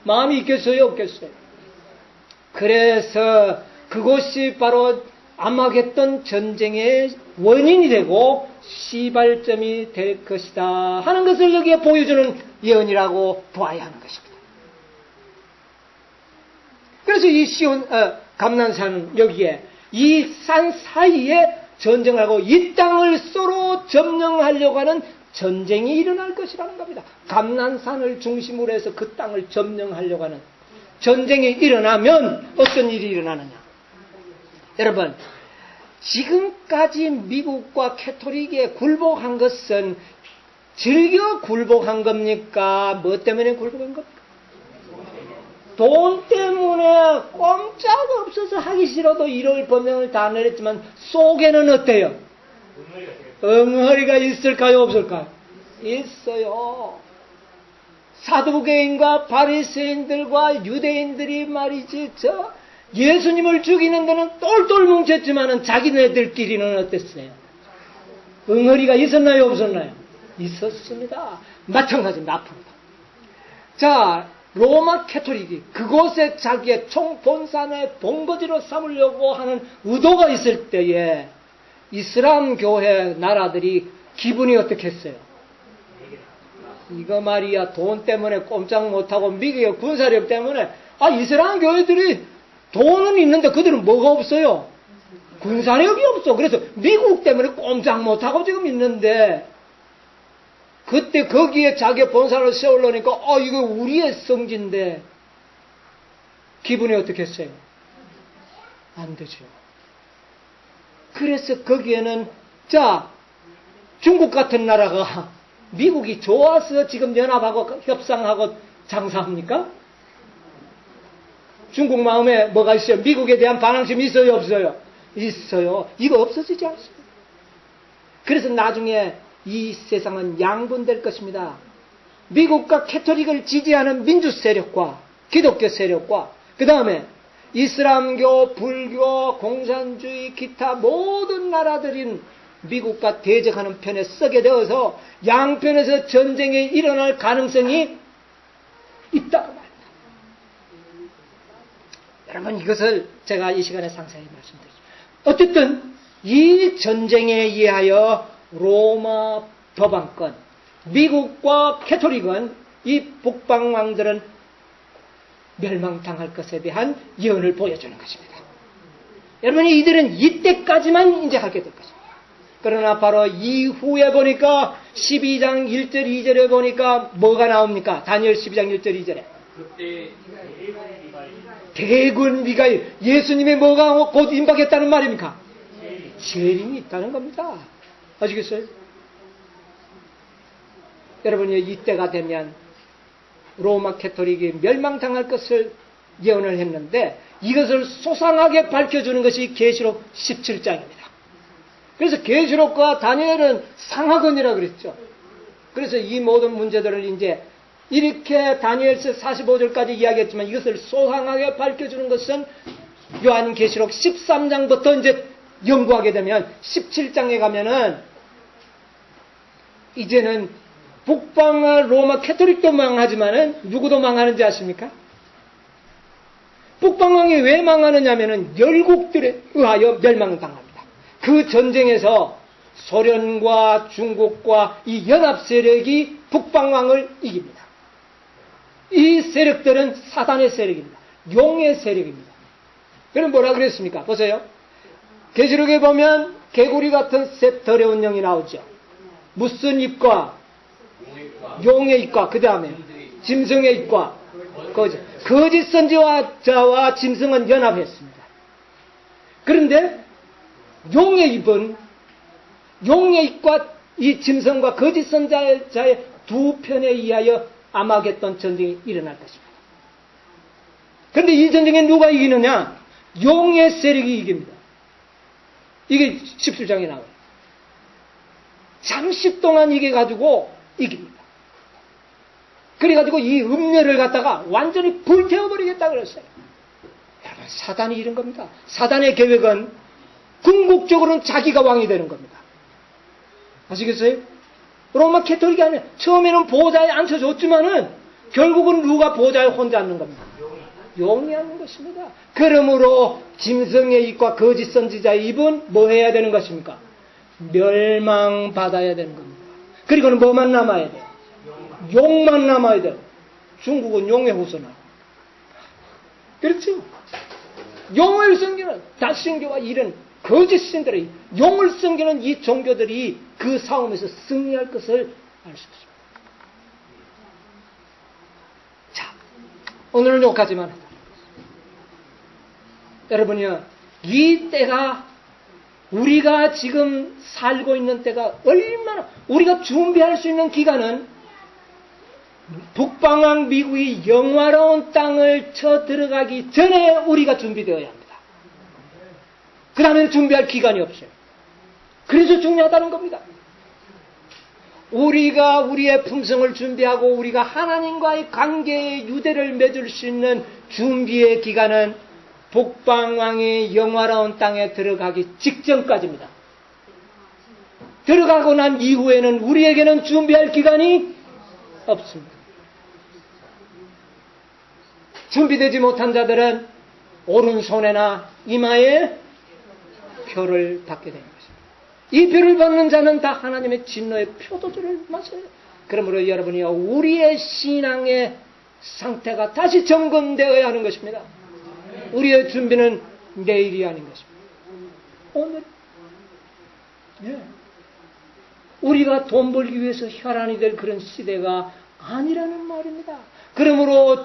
마음이 있겠어요, 없겠어요? 그래서 그것이 바로 암흑했던 전쟁의 원인이 되고 시발점이 될 것이다 하는 것을 여기에 보여주는 예언이라고 보아야 하는 것입니다. 그래서 이 감난산 여기에 이 산 사이에 전쟁하고 이 땅을 서로 점령하려고 하는 전쟁이 일어날 것이라는 겁니다. 감난산을 중심으로 해서 그 땅을 점령하려고 하는 전쟁이 일어나면 어떤 일이 일어나느냐. 여러분, 지금까지 미국과 캐토릭에 굴복한 것은 즐겨 굴복한 겁니까? 뭐 때문에 굴복한 겁니까? 돈 때문에 꼼짝없어서 하기 싫어도 1월 법령을 다 내렸지만 속에는 어때요? 엉허리가 있을까요, 없을까요? 있어요. 사두개인과 바리새인들과 유대인들이 말이지 예수님을 죽이는 데는 똘똘 뭉쳤지만은 자기네들끼리는 어땠어요? 엉허리가 있었나요, 없었나요? 있었습니다. 마찬가지입니다. 앞으로도. 자, 로마 캐토릭이 그곳에 자기의 총본산의 본거지로 삼으려고 하는 의도가 있을 때에 이슬람 교회 나라들이 기분이 어떻겠어요? 이거 말이야, 돈 때문에 꼼짝 못하고 미국의 군사력 때문에 이슬람 교회들이 돈은 있는데 그들은 뭐가 없어요? 군사력이 없어. 그래서 미국 때문에 꼼짝 못하고 지금 있는데 그때 거기에 자기 본사를 세우려니까 이거 우리의 성지인데 기분이 어떻겠어요? 안 되죠. 그래서 거기에는 중국 같은 나라가 미국이 좋아서 지금 연합하고 협상하고 장사합니까? 중국 마음에 뭐가 있어요? 미국에 대한 반항심이 있어요, 없어요? 있어요. 이거 없어지지 않습니다. 그래서 나중에 이 세상은 양분될 것입니다. 미국과 캐토릭을 지지하는 민주 세력과 기독교 세력과 그 다음에 이슬람교, 불교, 공산주의, 기타 모든 나라들인 미국과 대적하는 편에 서게 되어서 양편에서 전쟁이 일어날 가능성이 있다고 말합니다. 여러분, 이것을 제가 이 시간에 상세히 말씀드리죠. 어쨌든 이 전쟁에 의하여 로마 법왕권, 미국과 캐토릭은 이 북방왕들은 멸망당할 것에 대한 예언을 보여주는 것입니다. 여러분이 이들은 이때까지만 이제 하게 될 것입니다. 그러나 바로 이후에 보니까 12장 1절 2절에 보니까 뭐가 나옵니까? 다니엘 12장 1절 2절에 그때 대군 미가일, 예수님의 뭐가 곧 임박했다는 말입니까? 재림이 있다는 겁니다. 아시겠어요? 여러분이 이때가 되면 로마 캐토릭이 멸망당할 것을 예언을 했는데 이것을 소상하게 밝혀주는 것이 계시록 17장입니다. 그래서 계시록과 다니엘은 상하권이라고 그랬죠. 그래서 이 모든 문제들을 이제 이렇게 다니엘서 45절까지 이야기했지만 이것을 소상하게 밝혀주는 것은 요한계시록 13장부터 이제 연구하게 되면 17장에 가면은 이제는 북방의 로마 캐토릭도 망하지만은 누구도 망하는지 아십니까? 북방왕이 왜 망하느냐면은 열국들에 의하여 멸망당합니다. 그 전쟁에서 소련과 중국과 이 연합 세력이 북방왕을 이깁니다. 이 세력들은 사단의 세력입니다. 용의 세력입니다. 그럼 뭐라 그랬습니까? 보세요. 계시록에 보면 개구리 같은 셋 더러운 영이 나오죠. 무슨 입과 용의 입과 그 다음에 짐승의 입과 거짓 선지자와 짐승은 연합했습니다. 그런데 용의 입과 이 짐승과 거짓 선자의 두 편에 의하여 아마겟돈 전쟁이 일어날 것입니다. 그런데 이 전쟁에 누가 이기느냐? 용의 세력이 이깁니다. 이게 17장에 나와요. 잠시 동안 이겨가지고 이깁니다. 그래가지고 이 음녀를 갖다가 완전히 불태워버리겠다 그랬어요. 여러분, 사단이 이런 겁니다. 사단의 계획은 궁극적으로는 자기가 왕이 되는 겁니다. 아시겠어요? 로마 캐톨릭이 아니에요. 처음에는 보호자에 앉혀줬지만은 결국은 누가 보호자에 혼자 앉는 겁니다. 용이 앉는 것입니다. 그러므로 짐승의 입과 거짓 선지자의 입은 뭐 해야 되는 것입니까? 멸망받아야 되는 겁니다. 그리고는 뭐만 남아야 돼요? 용만 남아야 돼요. 중국은 용의 후손아. 그렇죠? 용을 섬기는 다신교와 이런 거짓 신들의 용을 섬기는 이 종교들이 그 싸움에서 승리할 것을 알 수 있습니다. 자, 오늘은 여기까지만 하자. 여러분이요, 이 때가 우리가 지금 살고 있는 때가 얼마나 우리가 준비할 수 있는 기간은 북방왕 미국이 영화로운 땅을 쳐 들어가기 전에 우리가 준비되어야 합니다. 그 다음에는 준비할 기간이 없어요. 그래서 중요하다는 겁니다. 우리가 우리의 품성을 준비하고 우리가 하나님과의 관계의 유대를 맺을 수 있는 준비의 기간은 북방왕의 영화로운 땅에 들어가기 직전까지입니다. 들어가고 난 이후에는 우리에게는 준비할 기간이 없습니다. 준비되지 못한 자들은 오른손에나 이마에 표를 받게 되는 것입니다. 이 표를 받는 자는 다 하나님의 진노의 표도주를 마셔요. 그러므로 여러분이요, 우리의 신앙의 상태가 다시 점검되어야 하는 것입니다. 우리의 준비는 내일이 아닌 것입니다. 오늘. 예. 우리가 돈 벌기 위해서 혈안이 될 그런 시대가 아니라는 말입니다. 그러므로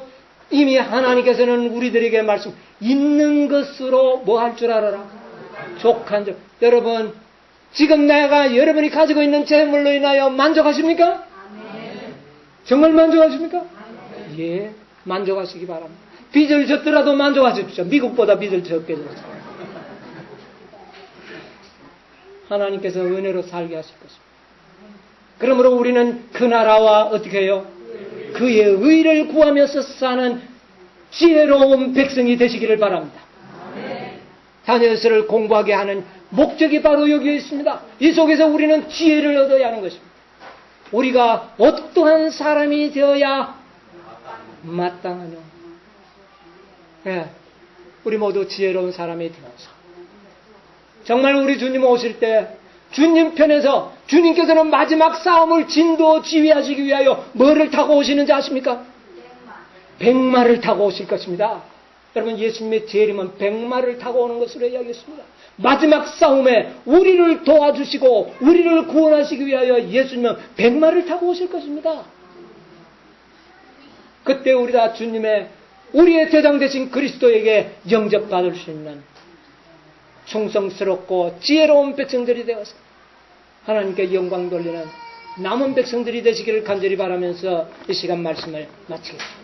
이미 하나님께서는 우리들에게 말씀, 있는 것으로 뭐 할 줄 알아라? 족한 줄. 여러분, 지금 내가 여러분이 가지고 있는 재물로 인하여 만족하십니까? 정말 만족하십니까? 예, 만족하시기 바랍니다. 빚을 졌더라도 만족하십시오. 미국보다 빚을 적게 졌어요. 하나님께서 은혜로 살게 하실 것입니다. 그러므로 우리는 그 나라와 어떻게 해요? 그의 의를 구하면서 사는 지혜로운 백성이 되시기를 바랍니다. 다니엘서를 공부하게 하는 목적이 바로 여기에 있습니다. 이 속에서 우리는 지혜를 얻어야 하는 것입니다. 우리가 어떠한 사람이 되어야 마땅하냐? 네, 우리 모두 지혜로운 사람이 되어서 정말 우리 주님 오실 때 주님 편에서 주님께서는 마지막 싸움을 진도 지휘하시기 위하여 뭐를 타고 오시는지 아십니까? 백마를 타고 오실 것입니다. 여러분, 예수님의 재림은 백마를 타고 오는 것으로 이야기했습니다. 마지막 싸움에 우리를 도와주시고 우리를 구원하시기 위하여 예수님은 백마를 타고 오실 것입니다. 그때 우리 다 주님의 우리의 대장 되신 그리스도에게 영접받을 수 있는 충성스럽고 지혜로운 백성들이 되어서 하나님께 영광 돌리는 남은 백성들이 되시기를 간절히 바라면서 이 시간 말씀을 마치겠습니다.